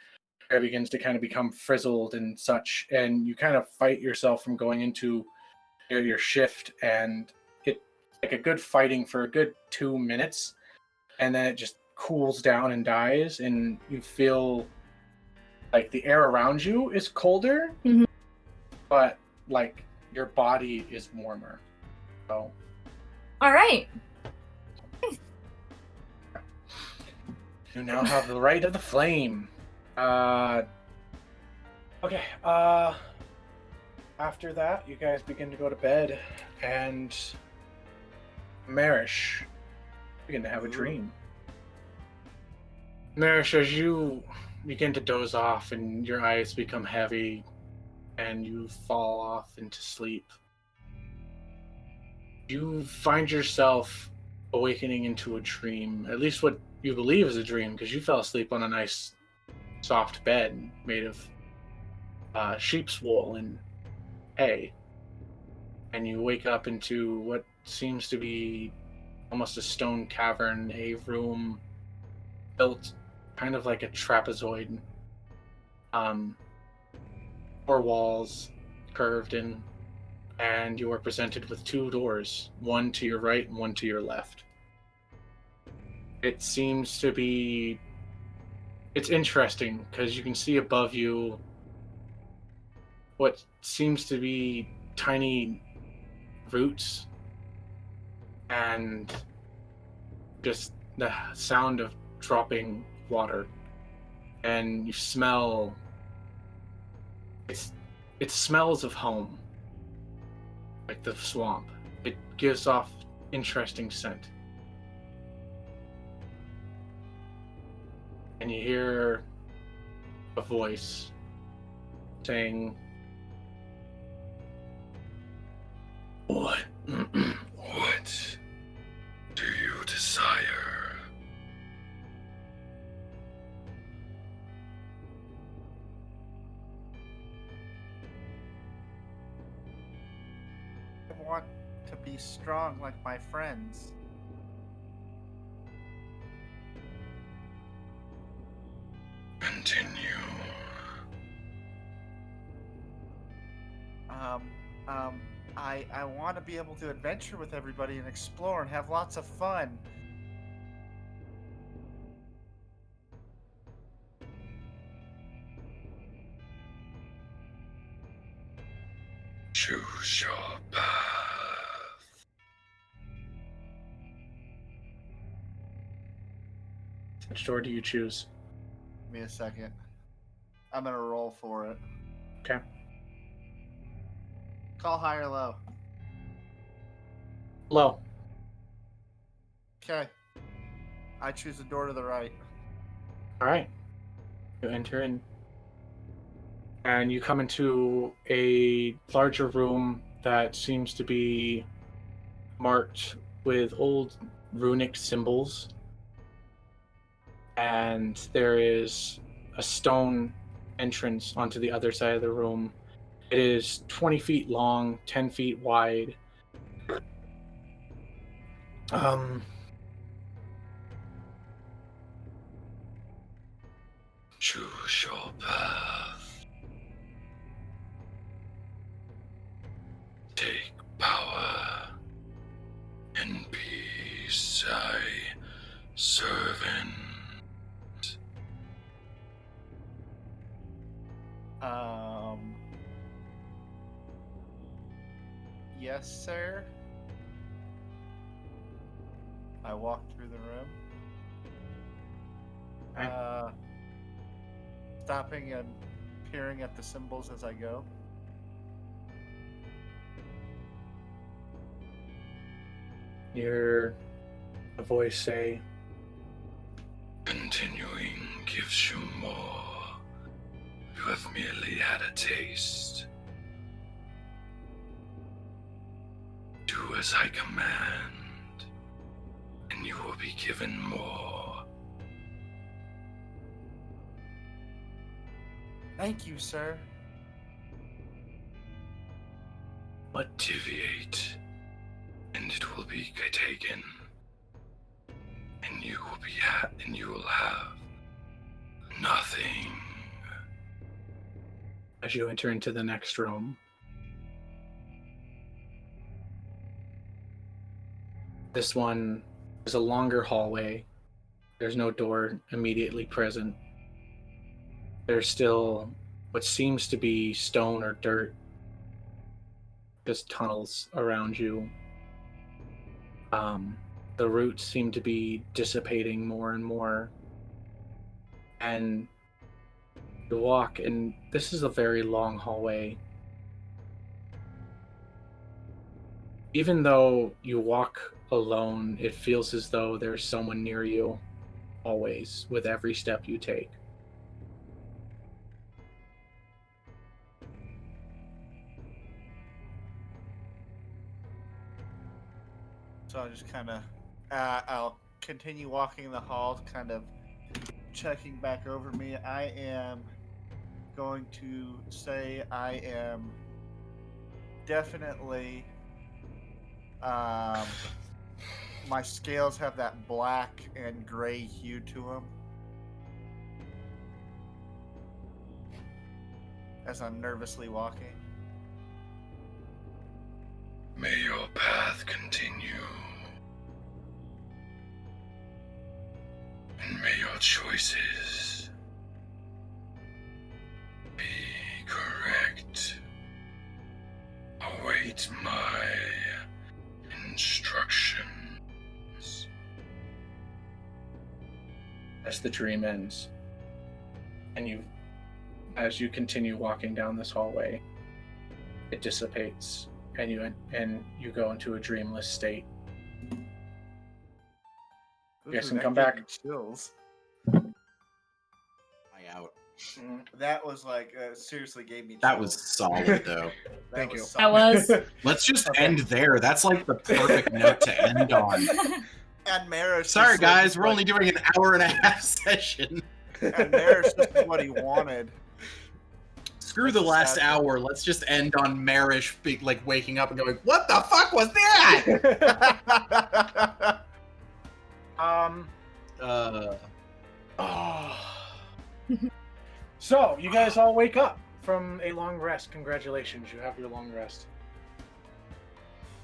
begins to kind of become frizzled and such, and you kind of fight yourself from going into your shift, and it like a good fighting for a good 2 minutes, and then it just cools down and dies, and you feel like the air around you is colder, Mhm. but like your body is warmer. So All right. you now have the right of the flame. Okay. After that, you guys begin to go to bed, and Merish begin to have a dream. Merish, as you begin to doze off and your eyes become heavy and you fall off into sleep, you find yourself awakening into a dream, at least what you believe is a dream, because you fell asleep on a nice soft bed made of sheep's wool and hay, and you wake up into what seems to be almost a stone cavern, a room built kind of like a trapezoid, four walls curved in, and you are presented with two doors, one to your right and one to your left. It seems to be... It's interesting because you can see above you what seems to be tiny roots and just the sound of dropping water, and you smell... It smells of home, like the swamp. It gives off interesting scent. And you hear a voice saying, "What? What do you desire?" I want to be strong like my friends. Continue. I want to be able to adventure with everybody and explore and have lots of fun. Choose your path. Which door do you choose? Give me a second. I'm gonna roll for it. Okay. Call high or low. Low. Okay. I choose the door to the right. All right. You enter in, and you come into a larger room that seems to be marked with old runic symbols, and there is a stone entrance onto the other side of the room. It is 20 feet long, 10 feet wide. Choose your path. Take power. In peace I servant. Yes, sir. I walk through the room. Okay. Stopping and peering at the symbols as I go. You hear a voice say, "Continuing gives you more. You have merely had a taste. Do as I command, and you will be given more." Thank you, sir. But deviate, be taken, and you will have nothing. As you enter into the next room, this one is a longer hallway. There's no door immediately present. There's still what seems to be stone or dirt. Just tunnels around you. The roots seem to be dissipating more and more. And you walk, and this is a very long hallway. Even though you walk alone, it feels as though there's someone near you, always, with every step you take. So I'll just kind of, I'll continue walking the halls, kind of checking back over me. I am going to say I am definitely, my scales have that black and gray hue to them. As I'm nervously walking. May your path continue. And may your choices be correct. Await my instructions. As the dream ends, and as you continue walking down this hallway, it dissipates, and you go into a dreamless state. You guys can come back. Chills. Out. That was like seriously gave me. That chills. was solid though. Thank you. That was. Let's just end there. That's like the perfect note to end on. And Merish. Sorry guys, we're only doing an hour and a half session. And Merish just what he wanted. Screw the last hour. Let's just end on Merish like waking up and going, "What the fuck was that?" So, you guys all wake up from a long rest. Congratulations, you have your long rest.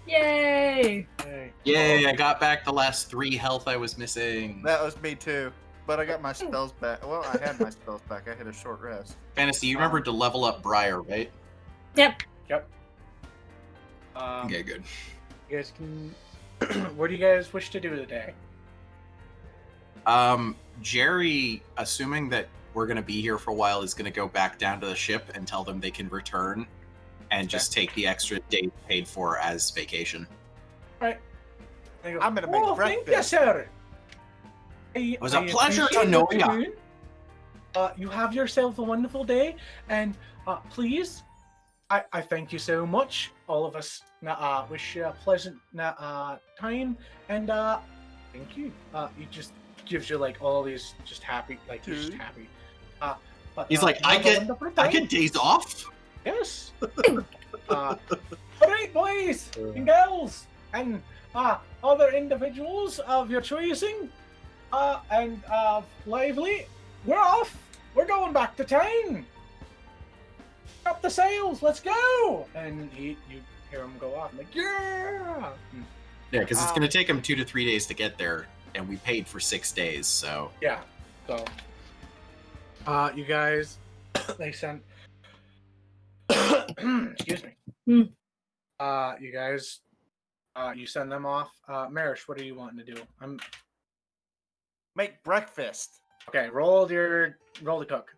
Yay! Yay. Yay, I got back the last 3 health I was missing. That was me too. But I got my spells back. Well, I had my spells back. I had a short rest. Fantasy, you remembered to level up Briar, right? Yep. Okay, good. You guys can... What do you guys wish to do today? Jary, assuming that we're going to be here for a while, is going to go back down to the ship and tell them they can return and just take the extra day paid for as vacation. All right. I'm going to make breakfast. Thank you, sir. It was a pleasure to know you. You have yourself a wonderful day, and please, I thank you so much. All of us wish you a pleasant time, and thank you. He just gives you like all these just happy, like you're just happy. But, He's like, I get days off. Yes. All right, boys and girls, and other individuals of your choosing, and lively. We're off. We're going back to town. Up the sails. Let's go. And you hear him go off. I'm like, yeah. Yeah, because it's going to take him 2 to 3 days to get there, and we paid for 6 days, so. Yeah. So, you guys, they sent. Excuse me. You guys, you send them off. Merish, what are you wanting to do? Make breakfast. Okay. Roll the cook.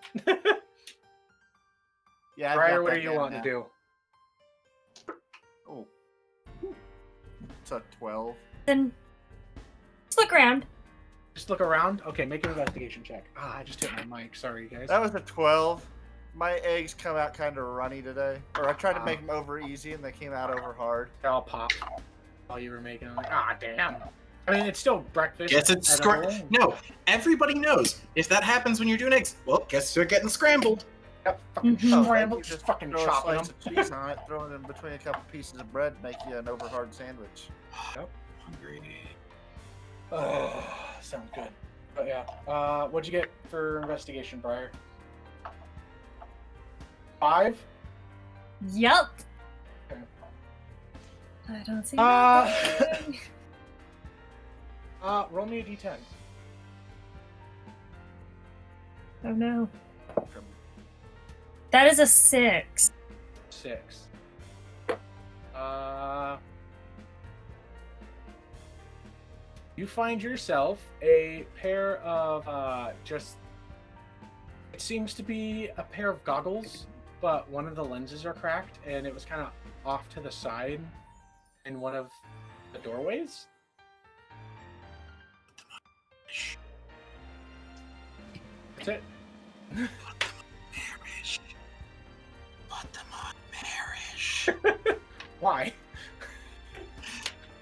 Yeah. Briar, what do you want to do? Oh. It's a 12. Then just look around. Just look around. Okay, make an investigation check. I just hit my mic. Sorry, guys. That was a 12. My eggs come out kind of runny today. Or I tried to make them over easy and they came out over hard. They all popped while you were making them. Like, damn. I mean, it's still breakfast. Guess it's No, everybody knows. If that happens when you're doing eggs, well, guess they're getting scrambled. Yep, fucking Mhm. scrambled. Just fucking Throw a chopping slice them. of cheese on it, throw it in between a couple pieces of bread, make you an over hard sandwich. hungry. Oh, sounds good. But yeah, what'd you get for investigation, Briar? 5? Yup. Okay. I don't see Uh, nothing. Roll me a d10. Oh no. That is a 6. 6. You find yourself a pair of just. It seems to be a pair of goggles, but one of the lenses are cracked, and it was kind of off to the side in one of the doorways. That's it. Merish. Put them on Merish. Why?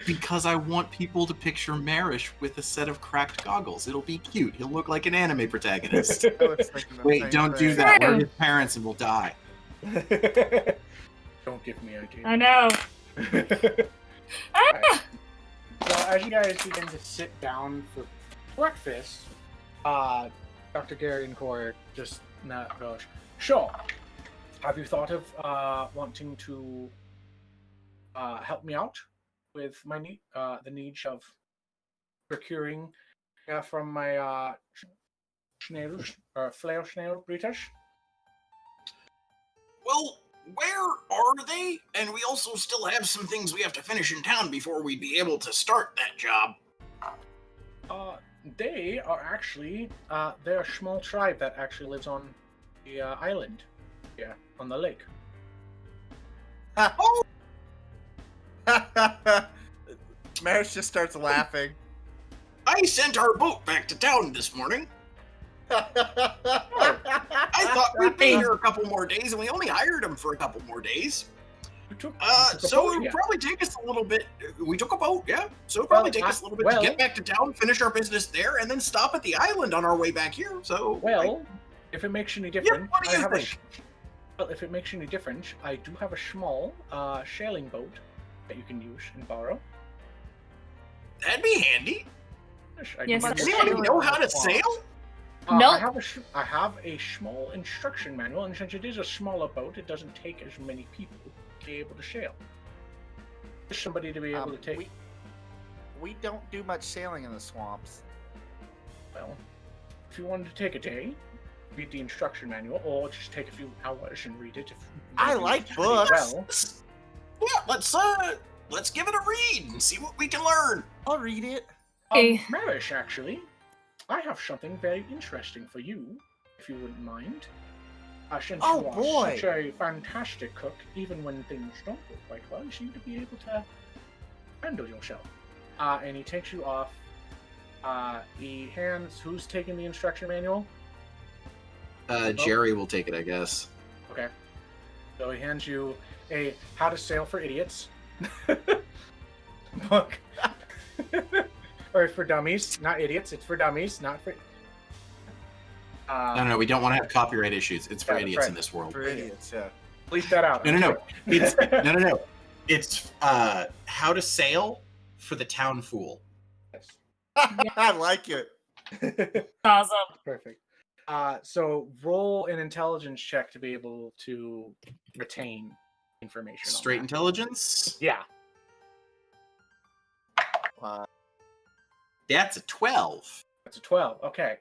Because I want people to picture Merish with a set of cracked goggles. It'll be cute. He'll look like an anime protagonist. I was thinking the Wait, same don't do thing. that. True. We're his parents and we'll die. Don't give me ideas. I know. Alright. So as you guys begin to sit down for breakfast, Dr. Gary and Corey just not goes, sure. Have you thought of wanting to help me out with my need, the needs of procuring from my flail snail British? Well, where are they? And we also still have some things we have to finish in town before we'd be able to start that job. They are actually they're a small tribe that actually lives on the island, on the lake. Oh, Merish just starts laughing. I sent our boat back to town this morning. I thought we'd be here a couple more days, and we only hired them for a couple more days. We took So boat, it would yeah. probably take us a little bit. We took a boat, yeah. So it would probably Well, take us a little bit well- to get back to town, finish our business there, and then stop at the island on our way back here. So, Well, if it makes you any different, what do you think? Well, if it makes you any different, I do have a small sailing boat that you can use and borrow. that'd be handy. I Yes, can that's use Does anybody it. know how to sail? Nope. I have a small instruction manual, and since it is a smaller boat, it doesn't take as many people to be able to sail. Just somebody to be able to take. We don't do much sailing in the swamps. Well, if you wanted to take a day, read the instruction manual, or just take a few hours and read it. If I maybe like pretty books. Well, Yeah, let's give it a read and see what we can learn. I'll read it. Hey. Merish, actually, I have something very interesting for you, if you wouldn't mind. Since Oh, you are boy. such a fantastic cook, even when things don't go quite well, you seem to be able to handle yourself. And he takes you off. He hands. Who's taking the instruction manual? Jary will take it, I guess. Okay. So he hands you a How to Sail for Idiots book. Or for dummies, not idiots. It's for dummies, not for. No, we don't want to have copyright issues. It's for Yeah, that's idiots right. in this world. For idiots, yeah. Bleep that out. No. It's no. It's how to sail for the town fool. I like it. Awesome. Perfect. So roll an intelligence check to be able to retain information. on Straight that. intelligence. Yeah. That's a 12. That's a 12. Okay.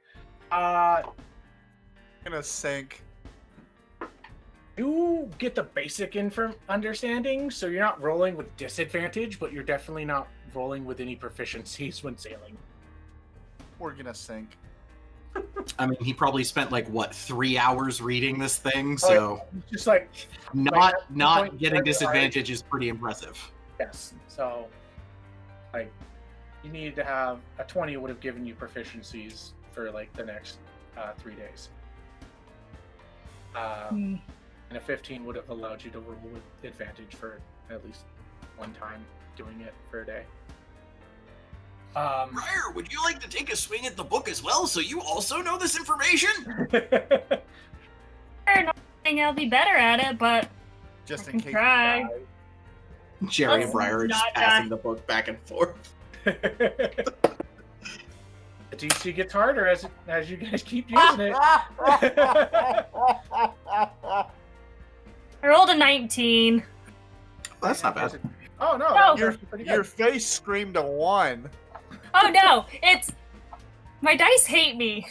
Gonna sink. You get the basic understanding, so you're not rolling with disadvantage, but you're definitely not rolling with any proficiencies when sailing. We're gonna sink. I mean, he probably spent 3 hours reading this thing, so Just like not point getting where they are. disadvantage is pretty impressive. yes. So like you needed to have a 20 would have given you proficiencies for the next 3 days. And a 15 would have allowed you to roll with advantage for at least one time doing it for a day. Briar, would you like to take a swing at the book as well, so you also know this information? I'll be better at it, but Just I in can case. try. Jerry Let's and Briar are just not passing the book back and forth. The DC gets harder as you guys keep using it. I rolled a 19. That's not bad. Oh no, No. that was Your, actually pretty your good. face screamed a 1. Oh no, it's my dice hate me.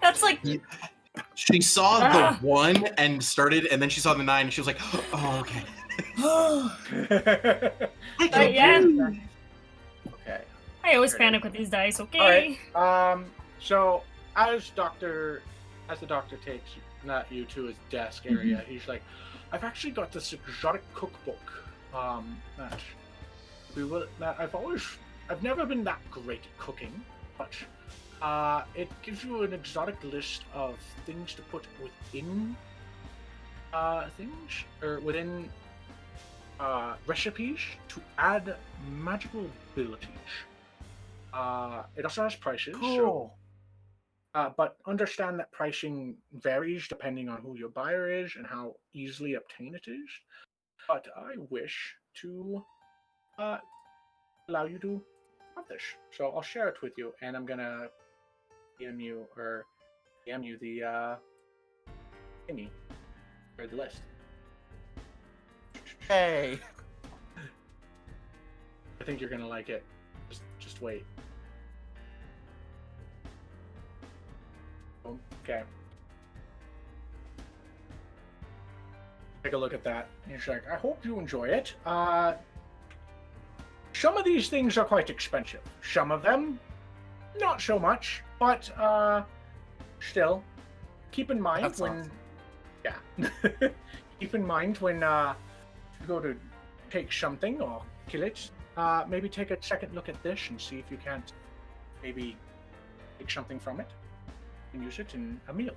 That's like She saw Ah. the 1 and started, and then she saw the 9, and she was like, "Oh, okay." yeah. Okay. I always panic with these dice. All Okay. right. So as the doctor takes you to his desk area, he's like, "I've actually got this exotic cookbook. That I've never been that great at cooking, but it gives you an exotic list of things to put within within recipes to add magical abilities. It also has prices. Cool. But understand that pricing varies depending on who your buyer is and how easily obtained it is. But I wish to allow you to have this. So I'll share it with you, and I'm gonna DM you the thingy or the list. Hey. I think you're gonna like it. Just wait. Okay. Take a look at that. And she's like, I hope you enjoy it. Some of these things are quite expensive. Some of them, not so much. But still, keep in mind That's when... awesome. Yeah. Keep in mind when you go to take something or kill it, maybe take a second look at this and see if you can't maybe take something from it and use it in a meal.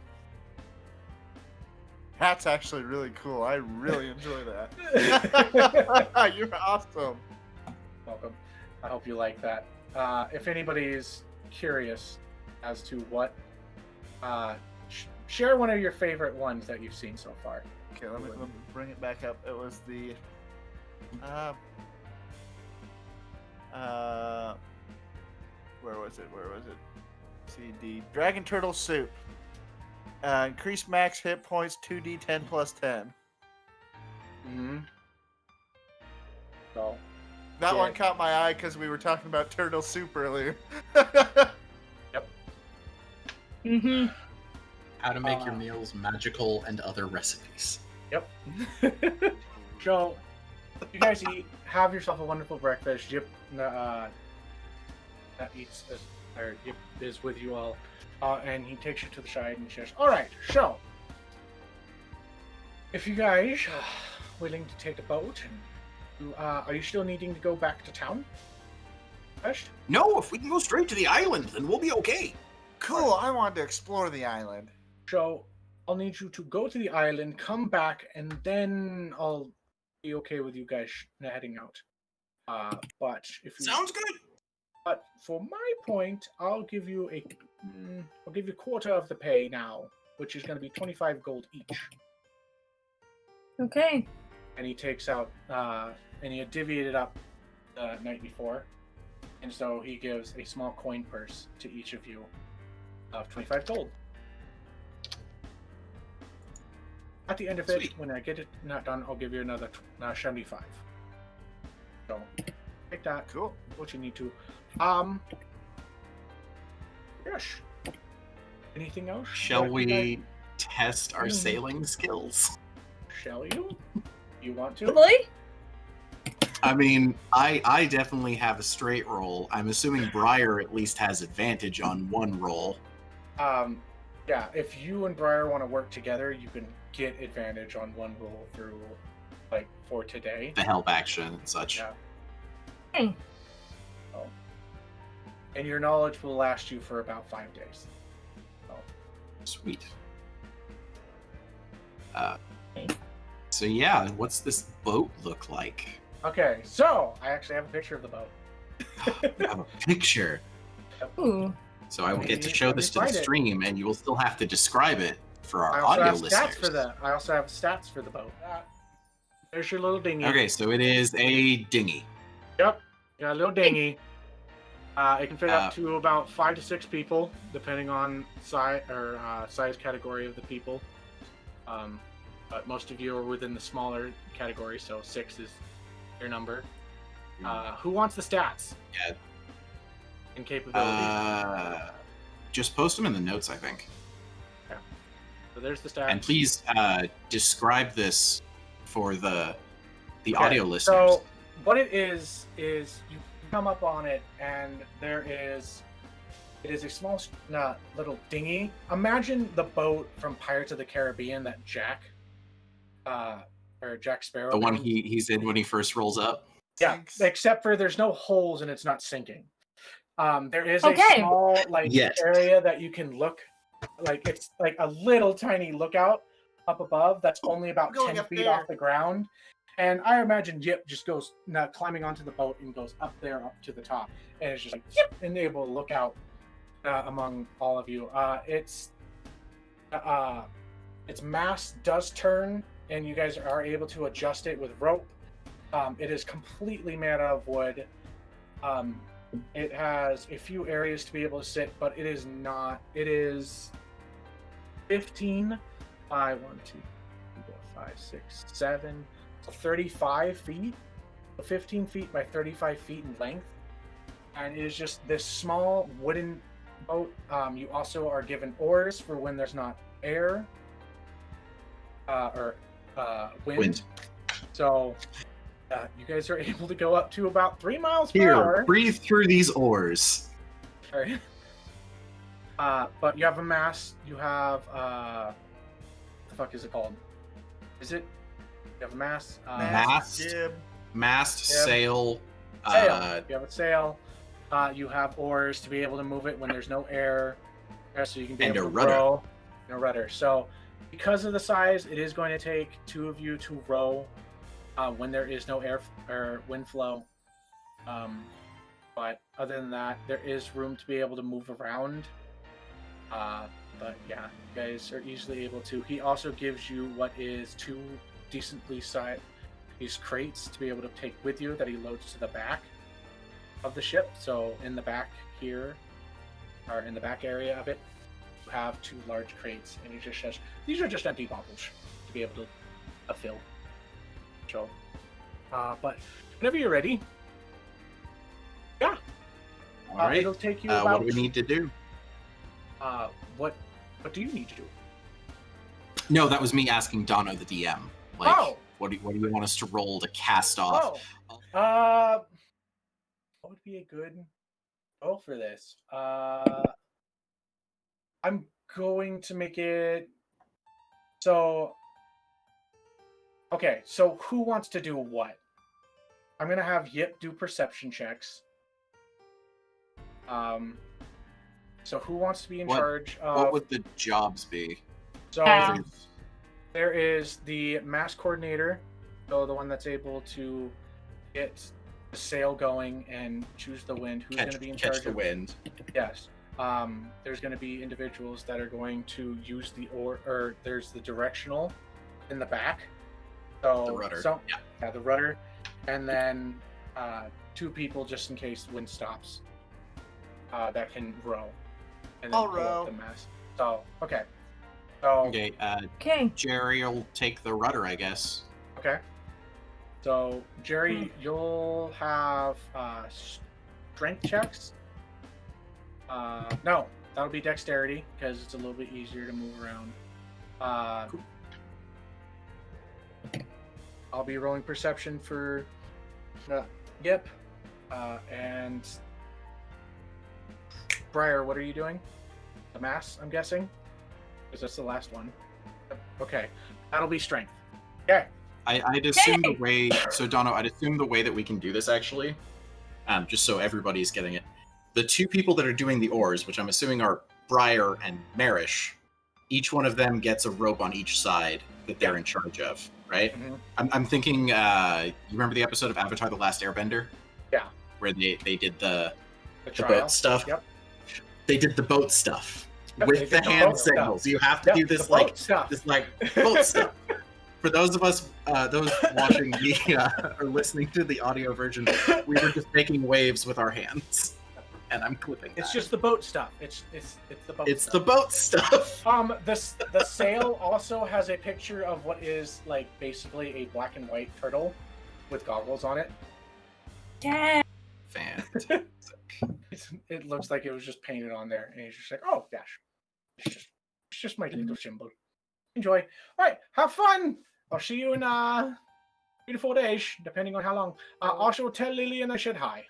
That's actually really cool. I really enjoy that. You're awesome. Welcome. I hope you like that. If anybody is curious as to what, share one of your favorite ones that you've seen so far. Okay, let me bring it back up. It was the where was it? CD Dragon Turtle Soup. Increase max hit points 2d10 plus 10. Mm-hmm. So That Yeah. one caught my eye because we were talking about turtle soup earlier. Mm-hmm. How to make your meals magical and other recipes. Yep. So, you guys have yourself a wonderful breakfast. Yip Yip is with you all, and he takes you to the side and says, "All right, so if you guys are willing to take a boat, and are you still needing to go back to town first? No, if we can go straight to the island, then we'll be okay. Cool, I wanted to explore the island. So I'll need you to go to the island, come back, and then I'll be okay with you guys heading out. But if you Sounds good. But for my point, I'll give you a quarter of the pay now, which is going to be 25 gold each." Okay. And he takes out, and he had divvied it up the night before, and so he gives a small coin purse to each of you of 25 gold. At the end of it, Sweet. when I get it not done, I'll give you another 75. So take that. Cool. What you need to. Yes. Anything else? Shall that you we test our Mm. sailing skills? guys- Shall you? You want to? Really? I mean, I definitely have a straight roll. I'm assuming Briar at least has advantage on one roll. Yeah. If you and Briar want to work together, you can get advantage on one roll through, like, for today. The help action and such. Yeah. Hey. And your knowledge will last you for about 5 days. Sweet. So yeah, what's this boat look like? Okay, so I actually have a picture of the boat. I have a picture. Ooh. So I will get to Let show me this to the find it. stream, and you will still have to describe it for I our also audio have listeners. stats for the. I also have stats for the boat. There's your little dinghy. Okay, so it is a dinghy. Yep. Got a little dinghy. It can fit up to about 5 to 6 people, depending on size category of the people. But most of you are within the smaller category, so 6 is your number. Who wants the stats? Yeah. And capabilities? Just post them in the notes, I think. Yeah. So there's the stats. And please describe this for the Okay, audio listeners. So what it is you come up on it, and it is a small little dinghy. Imagine the boat from Pirates of the Caribbean that Jack Sparrow. The one he's in when he first rolls up. Yeah, Sinks. except for there's no holes and it's not sinking. There is a Okay. small Yes. area that you can look, it's like a little tiny lookout up above that's only about Going 10 up feet there. off the ground. And I imagine Yip just goes climbing onto the boat and goes up there up to the top, and it's just like Yip, and able to look out among all of you. Its mast does turn, and you guys are able to adjust it with rope. It is completely made out of wood. It has a few areas to be able to sit, but it is not. It is 15 by 1, 2, 3, 4, 5, 6, 7, so 35 feet. So 15 feet by 35 feet in length. And it is just this small wooden boat. You also are given oars for when there's not air or wind. So you guys are able to go up to about 3 miles per hour. Here, breathe through these oars. Sorry. But you have a mast. You have what the fuck is it called? Is it? You have a mast. Mast. Jib. Mast, Yep. sail. Sail. You have a sail. You have oars to be able to move it when there's no air, so you can be And able a to rudder. row. And a rudder. So, because of the size, it is going to take 2 of you to row when there is no air or wind flow. But other than that, there is room to be able to move around. But yeah, you guys are easily able to. He also gives you what is 2 decently sized crates to be able to take with you that he loads to the back of the ship. So in the back here, or in the back area of it, you have 2 large crates, and he just says these are just empty bottles to be able to fill. So, but whenever you're ready, yeah, All right. it'll take you about. What do we need to do? What do you need to do? No, that was me asking Dono, the DM. Like, Oh. what do you want us to roll to cast off? What would be a good roll for this? I'm going to make it so. Okay, so who wants to do what? I'm gonna have Yip do perception checks. So who wants to be in charge of? What would the jobs be? So Yeah. there is the mass coordinator, so the one that's able to get the sail going and choose the wind. Who's going to be in charge the of wind. Yes. There's going to be individuals that are going to use the oar, or there's the directional in the back. So The rudder. Yeah, the rudder, and then 2 people just in case wind stops that can row. And then I'll pull up row. the mast. So okay. So Okay, Okay. Jary will take the rudder, I guess. okay. So Jary, you'll have strength checks. No, that'll be dexterity because it's a little bit easier to move around. Cool. I'll be rolling perception for Yip, and Briar. What are you doing? The mass, I'm guessing, because that's the last one. Okay, that'll be strength. Okay. I'd assume the Hey! way. So Dono, I'd assume the way that we can do this actually, just so everybody's getting it. The 2 people that are doing the oars, which I'm assuming are Briar and Merish, each one of them gets a rope on each side that they're in charge of, right? Mhm. I'm thinking. You remember the episode of Avatar: The Last Airbender? Yeah. Where they did the trial. boat stuff. Yep. They did the boat stuff Yep, they with did the the hand boat stuff. signals. You have to Yep, do this the like boat stuff. boat stuff. For those of us, those watching the or listening to the audio version, we were just making waves with our hands and I'm clipping that. It's just the boat stuff. It's the boat. It's stuff. the boat stuff. The sail also has a picture of what is like basically a black and white turtle with goggles on it. Yeah. Fantastic. It looks like it was just painted on there, and he's just like, "Oh, gosh, it's just my little symbol. Enjoy. All right, have fun. I'll see you in 3 to 4 days, depending on how long. Also, tell Lillian I said hi."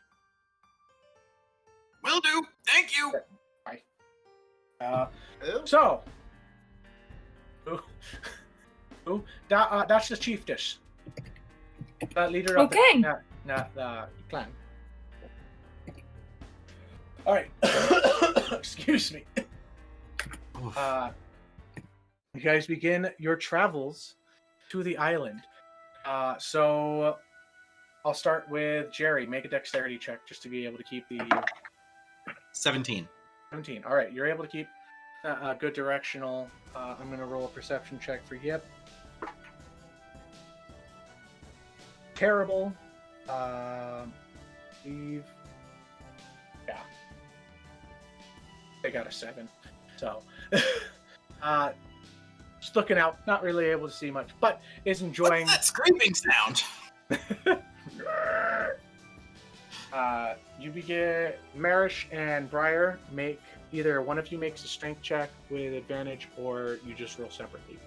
Will do. Thank you. So, that's the chiefess, the leader of Okay. the clan. All right. Excuse me. You guys begin your travels to the island. So I'll start with Jary. Make a dexterity check just to be able to keep the 17. 17. All right, you're able to keep a good directional. I'm going to roll a perception check for Yip. Terrible. Eve. Yeah. They got a 7. So, just looking out, not really able to see much, but is enjoying. What's that scraping sound? You begin. Merish and Briar make either one of you makes a strength check with advantage, or you just roll separately.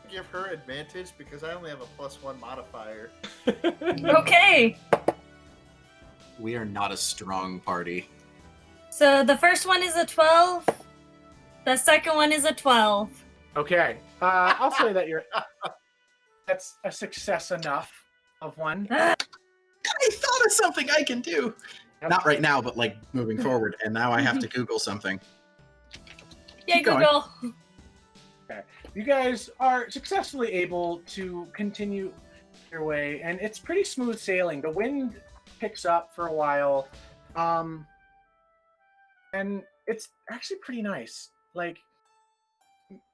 Give her advantage because I only have a +1 modifier. Okay. We are not a strong party. So the first one is a 12. The second one is a 12. Okay, I'll say that that's a success enough of one. I thought of something I can do. Yep. Not right now, but like moving forward. And now I have to Google something. Yeah, Keep going. Google. You guys are successfully able to continue your way, and it's pretty smooth sailing. The wind picks up for a while, and it's actually pretty nice. Like,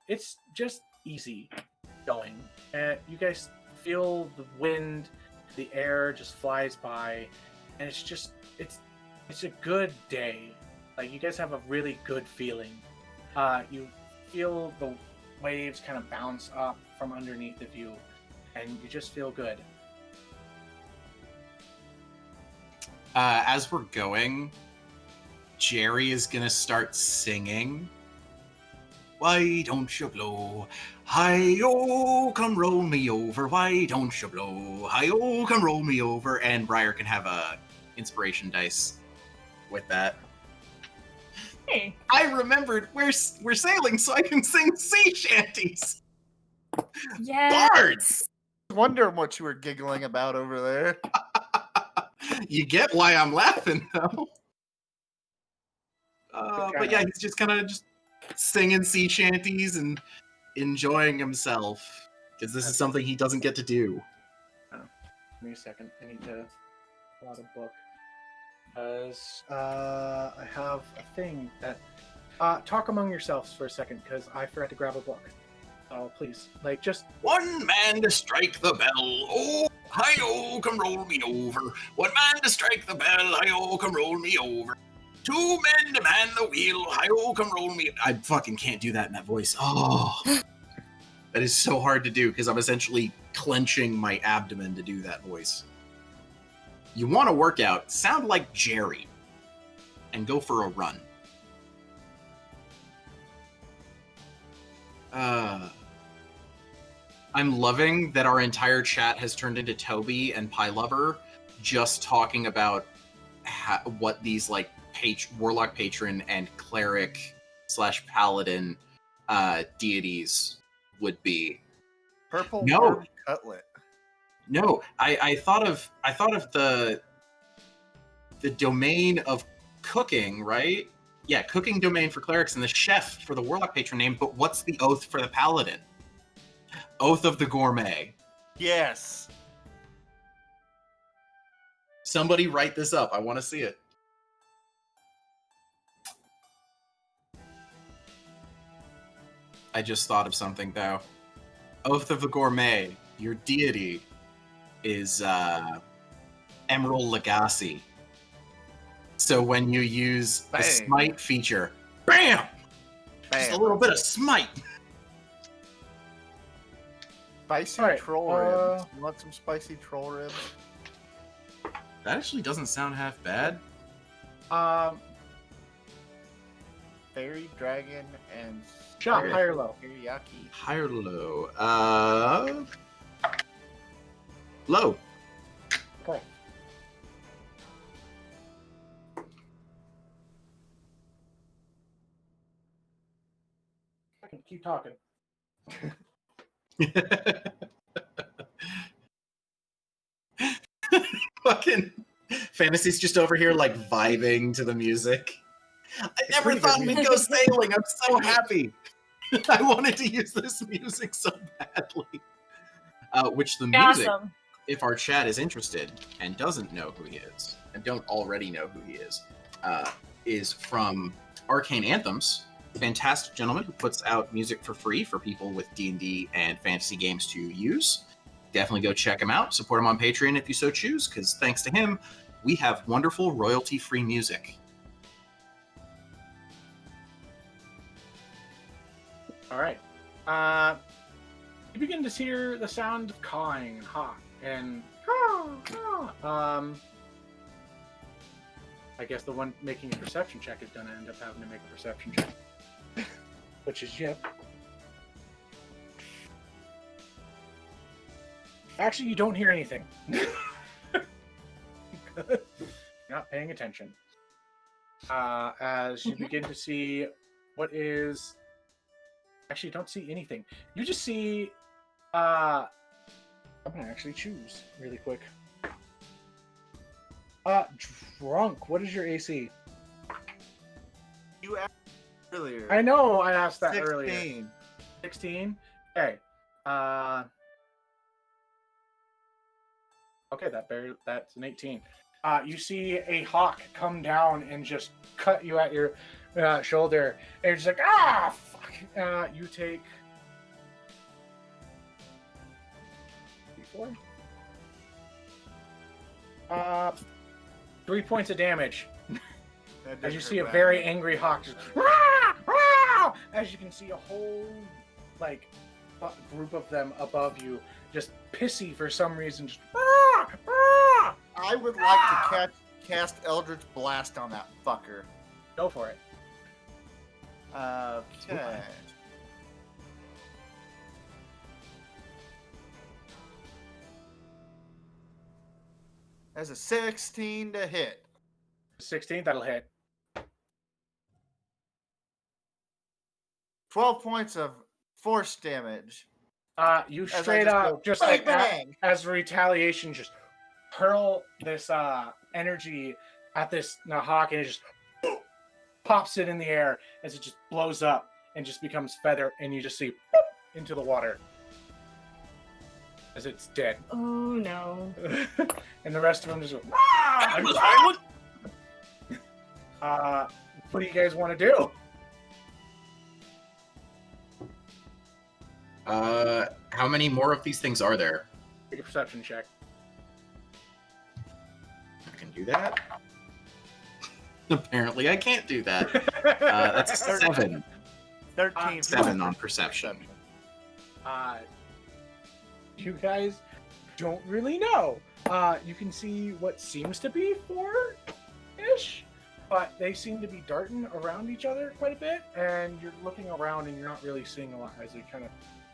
it's just easy going. You guys feel the wind, the air just flies by, and it's a good day. Like, you guys have a really good feeling. You feel the waves kind of bounce up from underneath of you, and you just feel good. As we're going, Jary is gonna start singing. Why don't you blow? Hi-yo, come roll me over. Why don't you blow? Hi-yo, come roll me over. And Briar can have a inspiration dice with that. Hey. I remembered we're sailing, so I can sing sea shanties. Yes. Bards! Wondering what you were giggling about over there. You get why I'm laughing, though. But yeah, he's just kind of just singing sea shanties and enjoying himself, because this is something he doesn't get to do. Give me a second. I need to pull out a book. Because I have a thing that... talk among yourselves for a second, because I forgot to grab a book. Oh, please. Like, just... One man to strike the bell. Oh, hi-oh, come roll me over. One man to strike the bell. Hi-oh, come roll me over. 2 men to man the wheel. Hi-oh, come roll me. I fucking can't do that in that voice. Oh, that is so hard to do, because I'm essentially clenching my abdomen to do that voice. You want to work out, sound like Jary, and go for a run. I'm loving that our entire chat has turned into Toby and Pie Lover just talking about what these like warlock patron and cleric / paladin deities would be. Purple No. worm cutlet. No, I thought of the domain of cooking, right? Yeah, cooking domain for clerics and the chef for the warlock patron name, but what's the oath for the paladin? Oath of the gourmet. Yes. Somebody write this up. I want to see it. I just thought of something, though. Oath of the gourmet. Your deity is Emerald Lagasse. So when you use the Bang. smite feature, bam! Just a Bam. little bit of smite. Spicy Alright, troll ribs. You want some spicy troll ribs? That actually doesn't sound half bad. Fairy, dragon, and Shot, high or low? teriyaki. High or low? Low. Okay. I can keep talking. Fucking Fantasy's just over here like vibing to the music. I never pretty thought good we'd go sailing. I'm so happy. I wanted to use this music so badly. Which the music, Awesome. if our chat is interested and doesn't know who he is, and don't already know who he is from Arcane Anthems. Fantastic gentleman who puts out music for free for people with D&D and fantasy games to use. Definitely go check him out. Support him on Patreon if you so choose, because thanks to him, we have wonderful royalty-free music. All right. You begin to hear the sound of cawing and hawk and I guess the one making a perception check is going to end up having to make a perception check, which is Yip. Actually, you don't hear anything. You're not paying attention. As you begin to see what is... Actually, you don't see anything. You just see... I'm going to actually choose really quick. Drunk. What is your AC? You asked earlier. I know I asked that 16. earlier. 16? Okay. Okay, that's an 18. You see a hawk come down and just cut you at your shoulder. And you're just like, ah, fuck. You take... 4? 3 points of damage. As you see a very angry hawk just... Rah! Rah! As you can see a whole, like, group of them above you, just pissy for some reason. Just... Rah! Rah! I would like to cast Eldritch Blast on that fucker. Go for it. Okay. That's a 16 to hit. 16, that'll hit. 12 points of force damage. You As I straight just up, go, just bang, like bang. as a retaliation, just hurl this energy at this hawk, and it just pops it in the air as it just blows up and just becomes feather, and you just see into the water as it's dead. Oh no. And the rest of them just go, "Ah!" What do you guys want to do? How many more of these things are there? Make a perception check. I can do that. Apparently, I can't do that. That's a 7. 13. 7 on perception. You guys don't really know. You can see what seems to be 4-ish, but they seem to be darting around each other quite a bit, and you're looking around and you're not really seeing a lot as they kind of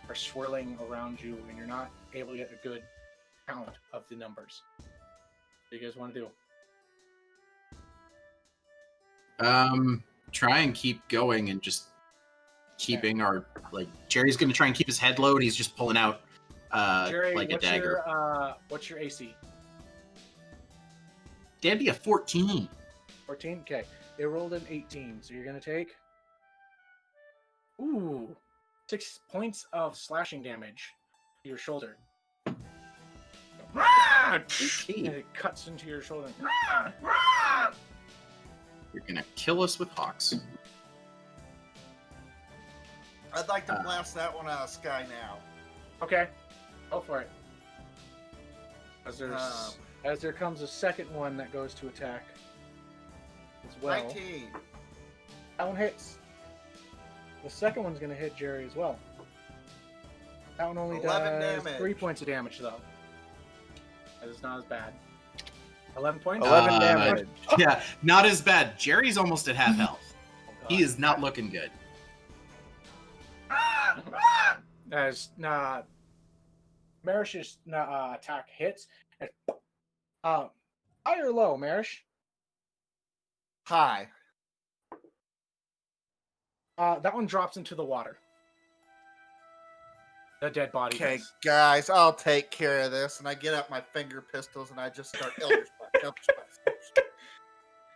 are swirling around you, and you're not able to get a good count of the numbers. What do you guys want to do? Try and keep going and just keeping our, like, Jerry's gonna try and keep his head low, and he's just pulling out Jary, like a dagger. What's your AC? That'd be a 14. 14? Okay. It rolled an 18, so you're going to take... 6 points of slashing damage to your shoulder. And it cuts into your shoulder. You're gonna kill us with hawks. I'd like to blast that one out of the sky now. Okay. Go for it. As there comes a second one that goes to attack. well. 19. That one hits. The second one's gonna hit Jary as well. That one only 11 does damage. 3 points of damage though. That is not as bad. 11 points? 11 Uh, damage. Yeah, not as bad. Jerry's almost at half health. Oh, God. He is not looking good. As Merish's attack hits. And, high or low, Merish? High. That one drops into the water. The dead body. Okay, does. guys, I'll take care of this. And I get out my finger pistols and I just start Elder Spike, Elder Spike.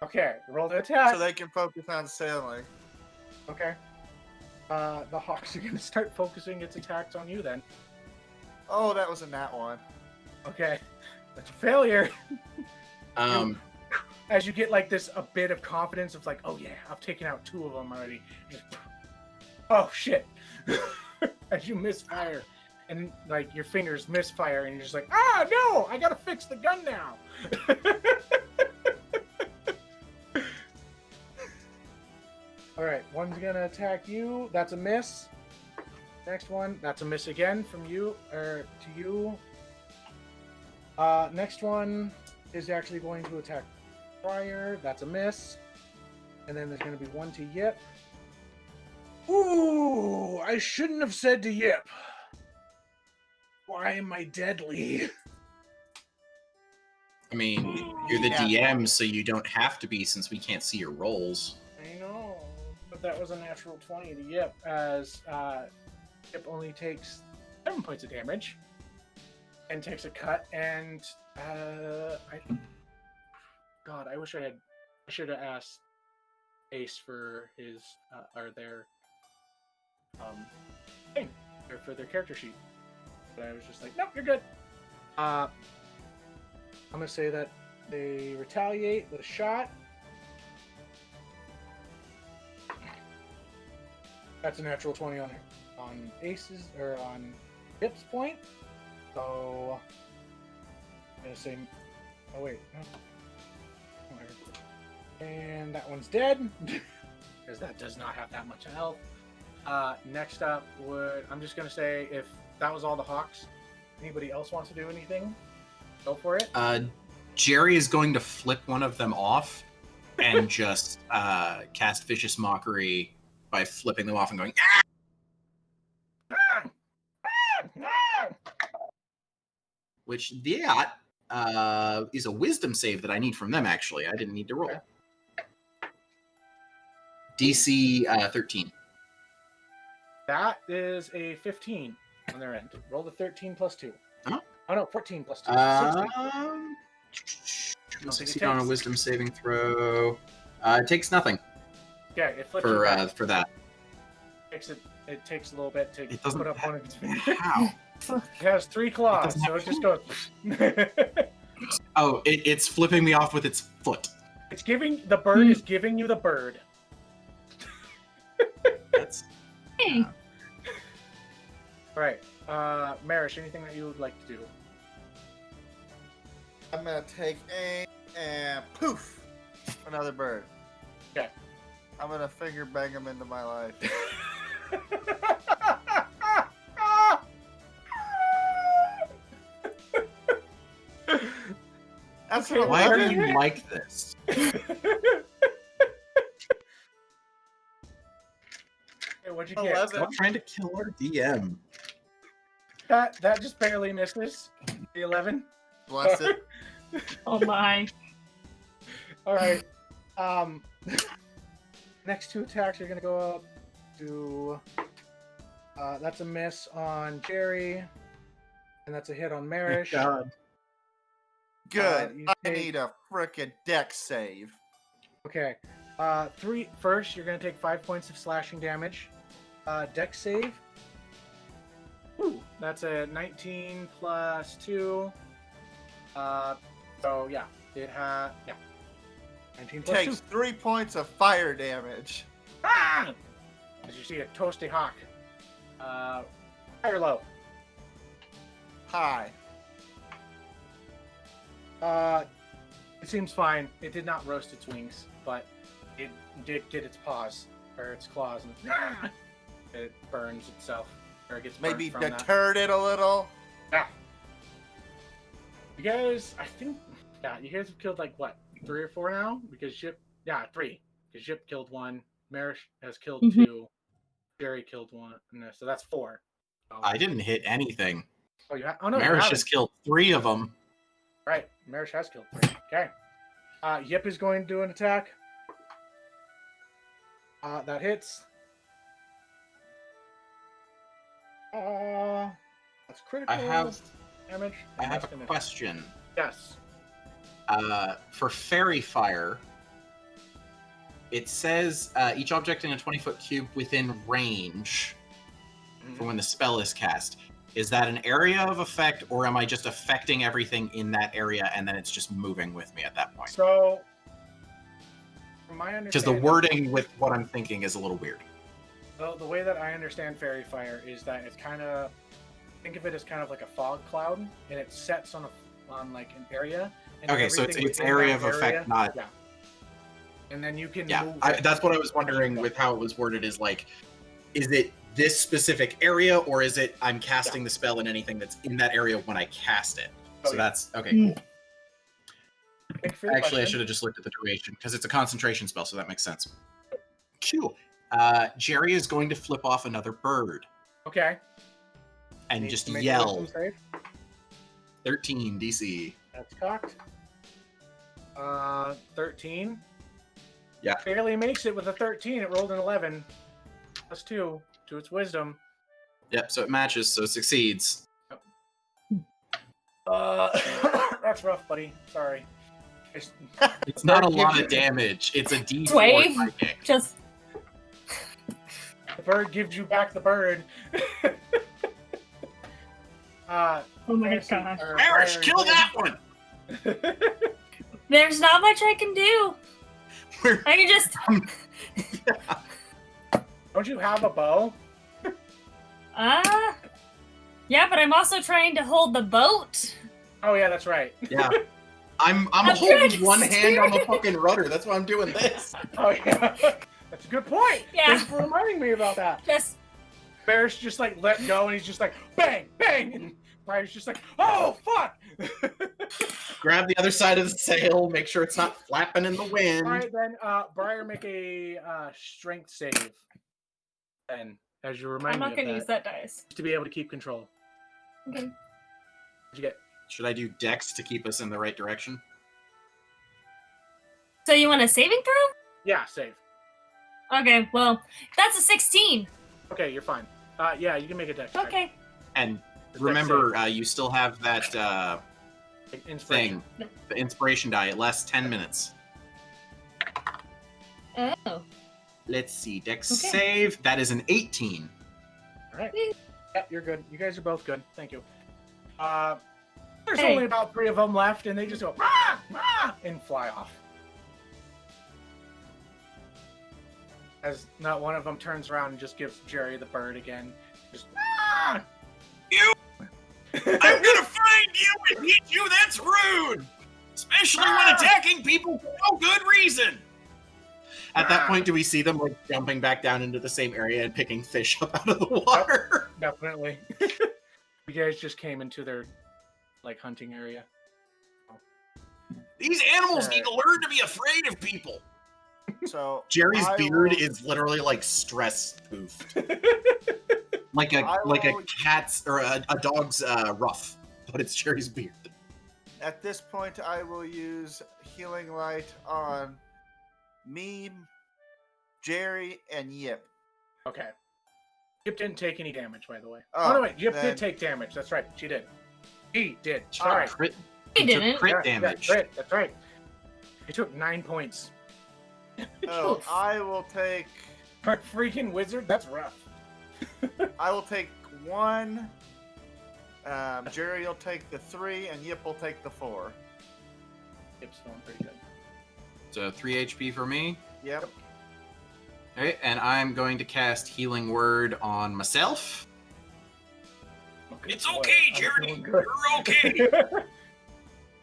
Okay, roll the attack. So they can focus on sailing. Okay. The Hawks are gonna start focusing its attacks on you then. Oh, that was a nat one. Okay. That's a failure. As you get like this a bit of confidence of like, oh yeah, I've taken out 2 of them already. Just, oh shit. As you misfire. And like your fingers misfire and you're just like, ah no, I gotta fix the gun now. Alright, one's gonna attack you. That's a miss. Next one, that's a miss again from you or to you. Next one is actually going to attack Briar. That's a miss. And then there's going to be one to Yip. Ooh, I shouldn't have said to Yip. Why am I deadly? I mean, you're the DM, so you don't have to be since we can't see your rolls. I know, but that was a natural 20 to Yip, as Yip only takes 7 points of damage and takes a cut. And God, I wish I should have asked Ace for his or their thing or for their character sheet, but I was just like, nope, you're good. I'm gonna say that they retaliate with a shot. That's a natural 20 on Ace's or on Hip's point. So I'm gonna say, oh wait, no. And that one's dead because that does not have that much health. Next up I'm just gonna say, if that was all the Hawks, anybody else wants to do anything, go for it. Jary is going to flip one of them off and just cast Vicious Mockery by flipping them off and going, ah! Which, yeah, is a wisdom save that I need from them, actually. I didn't need to roll. Okay. DC 13. That is a 15 on their end. Roll the 13 plus 2. Oh. Oh no, 14 plus 2. 16. Succeed on a wisdom saving throw. It takes nothing Yeah, it flips you back. for that. It takes a little bit to It doesn't put up have- one of its fingers. How? It has 3 claws, doesn't so have- it just goes. Oh, it's flipping me off with its foot. It's giving the bird is giving you the bird. That's Hey, All right, Merish, anything that you would like to do? I'm gonna take aim and poof, another bird. Okay. I'm gonna finger bang him into my life. That's Okay, an why are 11. you like this? Hey, what'd you get? 11. Stop trying to kill our DM. That just barely misses. The 11. Bless it. oh my. All right. Next 2 attacks are gonna go up to. That's a miss on Jary, and that's a hit on Merish. God. Good. you I take- need a frickin' deck save. Okay. First, you're gonna take 5 points of slashing damage. Dex save. Ooh, that's a 19 plus 2. So yeah, it had 19 plus Takes 2. 3 points of fire damage. Ah! As you see a toasty hawk. High or low? High. It seems fine. It did not roast its wings, but it did get its paws or its claws, and it burns itself, or it gets burnt Maybe from that. deterred it a little. Yeah. You guys, I think, yeah, you guys have killed like what, 3 or 4 now? Because 3. Because Yip killed 1, Merish has killed 2, Jary killed 1, no, so that's 4. Oh. I didn't hit anything. Oh, no, Merish has killed 3 of them. Right, Merish has killed 3. Okay. Yip is going to do an attack. That hits. That's critical. Damage. I have a question. Yes. For Fairy Fire, it says each object in a 20-foot cube within range for when the spell is cast. Is that an area of effect, or am I just affecting everything in that area and then it's just moving with me at that point? So, from my understanding, because the wording with what I'm thinking is a little weird. So the way that I understand Fairy Fire is that it's kind of, think of it as kind of like a fog cloud, and it sets on like an area. And Okay, so it's area of effect, not. Yeah. And then you can. Yeah, move that's what I was wondering with how it was worded. Is like, is it this specific area, or is it I'm casting the spell in anything that's in that area when I cast it? So that's okay. Cool. Actually, I should have just looked at the duration because it's a concentration spell, so that makes sense. Cool. Jary is going to flip off another bird. Okay. And just yell. 13 DC. That's cocked. 13. Yeah. Barely makes it with a 13. It rolled an 11. Plus 2 to its wisdom. Yep, so it matches, so it succeeds. That's rough, buddy. Sorry. It's not a lot of damage. It's a D4 Wave. psychic. Just the bird gives you back the bird. oh my gosh. Merish, kill that one! There's not much I can do. I can just. Don't you have a bow? Yeah, but I'm also trying to hold the boat. Oh yeah, that's right. Yeah. I'm holding one hand on the fucking rudder. That's why I'm doing this. Oh yeah. That's a good point. Yeah. Thanks for reminding me about that. Just. Bear's just like let go, and he's just like bang, bang, and Briar's just like, oh fuck. Grab the other side of the sail. Make sure it's not flapping in the wind. All right, then Briar, make a strength save. And as you remind I'm me not of going to use that dice. to be able to keep control. Okay. What'd you get? Should I do Dex to keep us in the right direction? So you want a saving throw? Yeah, save. Okay, well, that's a 16. Okay, you're fine. Yeah, you can make a dex check. Okay. And remember, you still have that Inspiration. thing, the inspiration die. It lasts 10 minutes. Oh. Let's see. Dex Okay. save. That is an 18. All right. Yeah, you're good. You guys are both good. Thank you. There's Hey. only about 3 of them left, and they just go ah, ah, and fly off. As not one of them turns around and just gives Jary the bird again. Just ah! You! I'm gonna find you and hit you! That's rude! Especially when attacking people for no good reason! At that point, do we see them like jumping back down into the same area and picking fish up out of the water? Definitely. You guys just came into their like hunting area. These animals need to learn to be afraid of people! So Jerry's I beard will- is literally like stress poofed, like I a will- cat's or a dog's ruff, but it's Jerry's beard. At this point, I will use Healing Light on me, Jary, and Yip. Okay. Yip didn't take any damage, by the way. Oh, no, wait. Yip then- did take damage. That's right. She did. He did. She Sorry. took crit, He she took didn't. crit Yeah, damage. That's right. He took 9 points. Oh, I will take. For a freaking wizard? That's rough. I will take 1. Jary will take the 3, and Yip will take the 4. Yip's feeling pretty good. So 3 HP for me. Yep. Okay, and I'm going to cast Healing Word on myself. Okay, It's boy, okay, I'm Jary! feeling good. You're okay!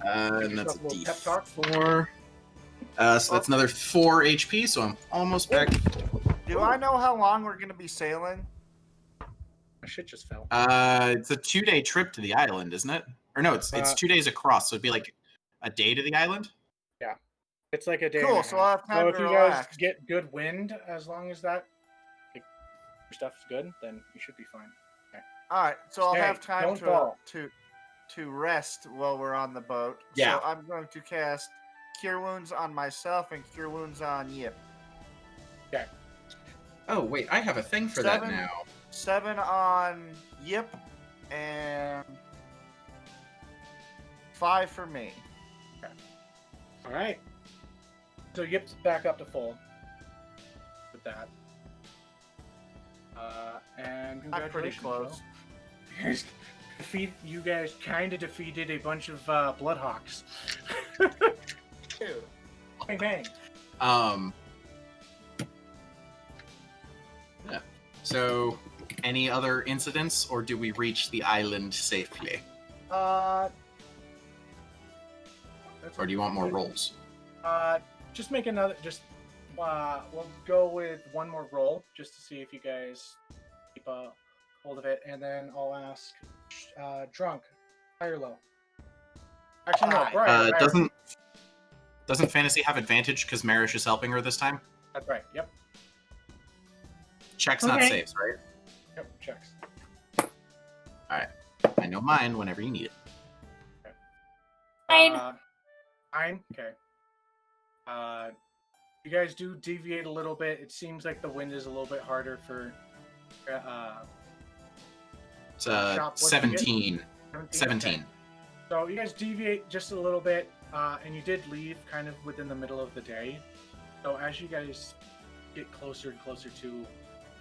And that's a Yourself a little pep talk. D4. So that's another 4 HP, so I'm almost back. Do I know how long we're going to be sailing? My shit just fell. It's a 2-day trip to the island, isn't it? Or no, it's 2 days across, so it'd be like a day to the island. It's like a day. Cool, and a so half. I'll have time so to if you guys relax. get good wind, as long as that your stuff's good, then you should be fine. All right, so I'll Hey, have time don't fall. to rest while we're on the boat. Yeah. So I'm going to cast Cure Wounds on myself and Cure Wounds on Yip. Oh wait, I have a thing for 7 that now. 7 on Yip and 5 for me. All right. So Yip's back up to full with that. And I'm pretty congratulations, close. Will. You guys kind of defeated a bunch of Bloodhawks. Two. Bang bang. Yeah. So, any other incidents, or do we reach the island safely? Or do you want more rolls? Just make another. We'll go with one more roll just to see if you guys keep a hold of it, and then I'll ask Drunk, high or low. Actually, no, Briar. Doesn't Fantasy have advantage because Merish is helping her this time? That's right. Yep. Checks, not Okay. saves, right? Yep. Checks. I know mine whenever you need it. Fine. Fine. Okay. You guys do deviate a little bit. It seems like the wind is a little bit harder for. It's Shop, what'd you get? 17. 17. Okay. So you guys deviate just a little bit, and you did leave kind of within the middle of the day. So as you guys get closer and closer to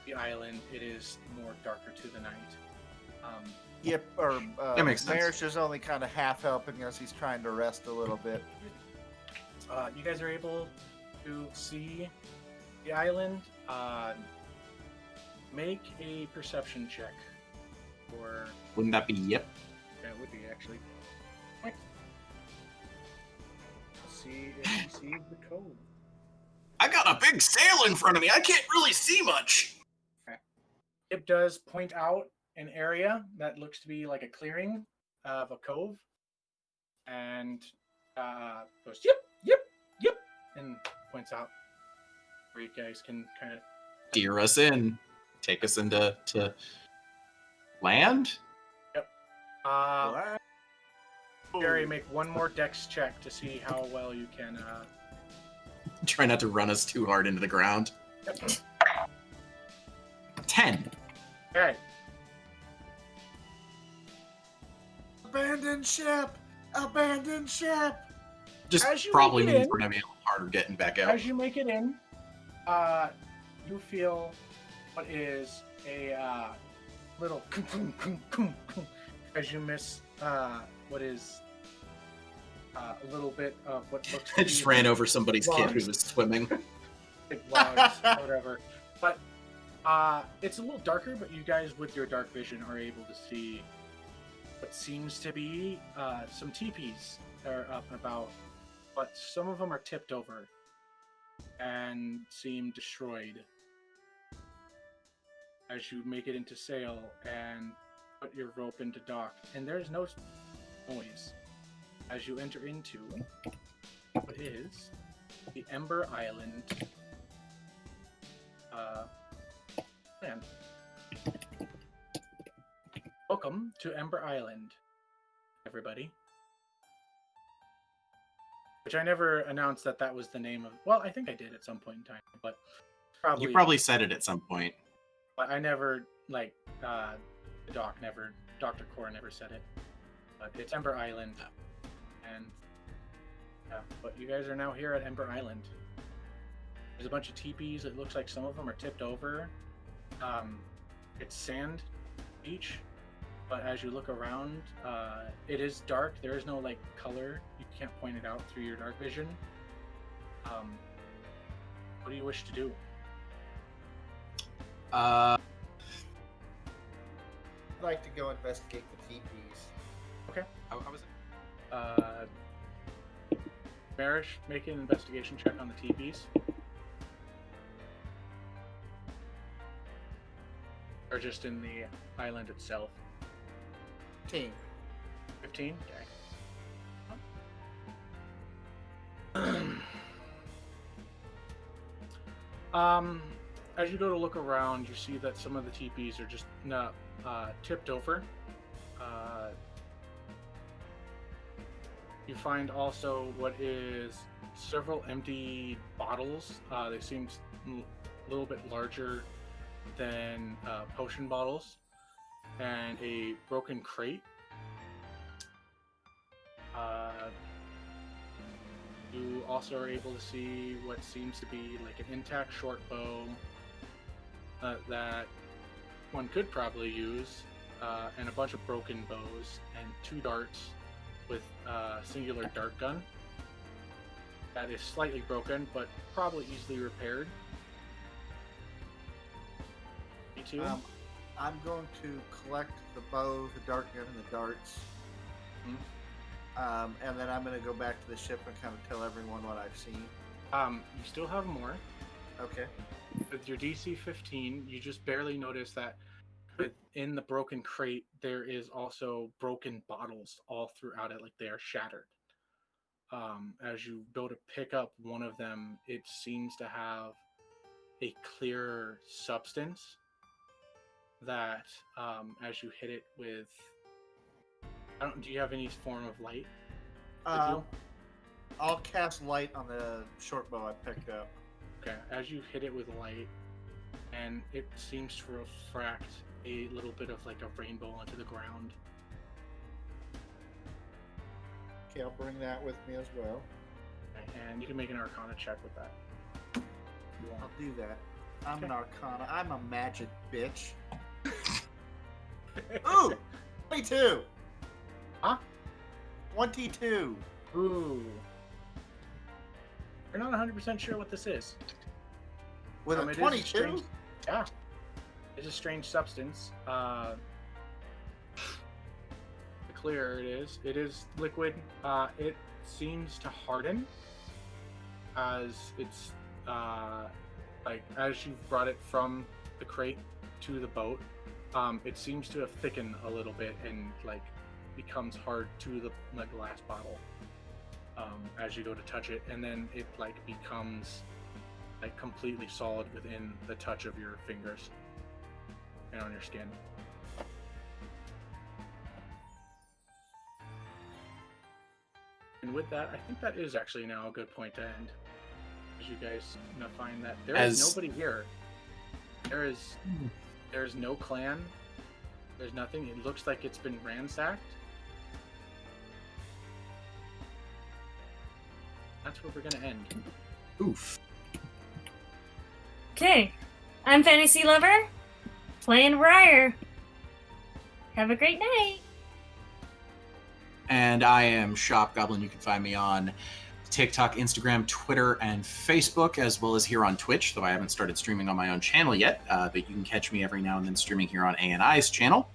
the island, it is more darker to the night. Yip, or That makes sense. Merish is only kind of half helping us. He's trying to rest a little bit. You guys are able to see the island. Make a perception check. Or Wouldn't that be yep? yeah, it would be actually. Let's see if you see the code. I got a big sail in front of me. I can't really see much. It does point out an area that looks to be like a clearing of a cove, and goes yep, and points out where you guys can kind of Steer us in. Take us into land? Jary, make one more dex check to see how well you can. Try not to run us too hard into the ground. 10. Okay. Abandon ship! Abandon ship! Just As you probably make it means in- we're gonna be a little harder getting back out. As you make it in, you feel what is a little as you miss what is a little bit of what looks to I be just ran over somebody's kid logs. who was swimming. big logs, whatever. But it's a little darker, but you guys with your dark vision are able to see what seems to be some teepees that are up and about, but some of them are tipped over and seem destroyed. As you make it into sail and put your rope into dock, and there's no noise as you enter into what is the Ember Island land. Welcome to Ember Island, everybody. Which I never announced that was the name of. Well, I think I did at some point in time, but You probably said it at some point. But I never, like, the doc never, Dr. Core never said it. But it's Ember Island. And, yeah, but you guys are now here at Ember Island. There's a bunch of teepees. It looks like some of them are tipped over. It's sand beach. But as you look around, it is dark. There is no, like, color. You can't point it out through your dark vision. What do you wish to do? I'd like to go investigate the teepees. How was it? Merish, make an investigation check on the teepees. Or just in the island itself. 15. 15? Okay. As you go to look around, you see that some of the teepees are just tipped over. You find also what is several empty bottles. They seem a little bit larger than potion bottles, and a broken crate. You also are able to see what seems to be like an intact short bow that one could probably use, and a bunch of broken bows, and 2 darts with a singular dart gun that is slightly broken, but probably easily repaired. Me too. I'm going to collect the bow, the dart gun, and the darts. And then I'm going to go back to the ship and kind of tell everyone what I've seen. You still have more. Okay. With your DC 15, you just barely notice that within the broken crate, there is also broken bottles all throughout it, like they are shattered. As you go to pick up one of them, it seems to have a clear substance that, as you hit it with... do you have any form of light? I'll cast light on the short bow I picked up. Okay, as you hit it with light, and it seems to refract a little bit of like a rainbow onto the ground. Okay, I'll bring that with me as well. And you can make an Arcana check with that. If you want. I'll do that. I'm an Arcana. I'm a magic bitch. Ooh! 22! Huh? 22! Ooh. You're not 100% sure what this is. With a it is 22? Yeah. It's a strange substance. The clearer it is liquid. It seems to harden as it's like as you've brought it from the crate to the boat. It seems to have thickened a little bit and like becomes hard to the glass bottle as you go to touch it, and then it like becomes like completely solid within the touch of your fingers and on your skin. And with that, I think that is actually now a good point to end, as you guys find that there is nobody here. There's no clan. There's nothing. It looks like it's been ransacked. That's where we're gonna end. Oof. Okay, I'm Fntasylover, playing Briar. Have a great night. And I am ShopGoblin. You can find me on TikTok, Instagram, Twitter, and Facebook, as well as here on Twitch, though I haven't started streaming on my own channel yet, but you can catch me every now and then streaming here on ANI's channel.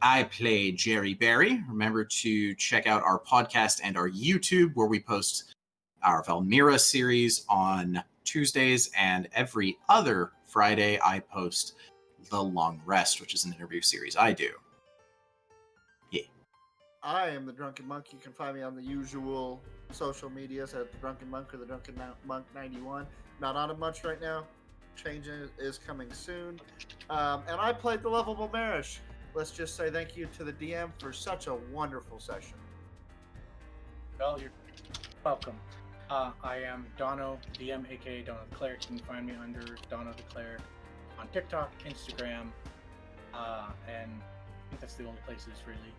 I play Jary Barry. Remember to check out our podcast and our YouTube, where we post our VALMIRAH series on Tuesdays, and every other Friday I post The Long Rest, which is an interview series I do. Yeah. I am the Drunken Monk. You can find me on the usual social medias at the Drunken Monk or the Drunken Monk 91. Not on it much right now. Change is coming soon. And I played the lovable Merish. Let's just say thank you to the DM for such a wonderful session. Well, you're welcome. I am Dono, DM, aka Dono the Cleric. You can find me under Dono the Cleric on TikTok, Instagram, and I think that's the only places really.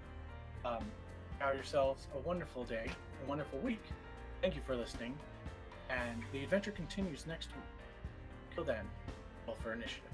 Have yourselves a wonderful day, a wonderful week. Thank you for listening, and the adventure continues next week. Till then, roll for initiative.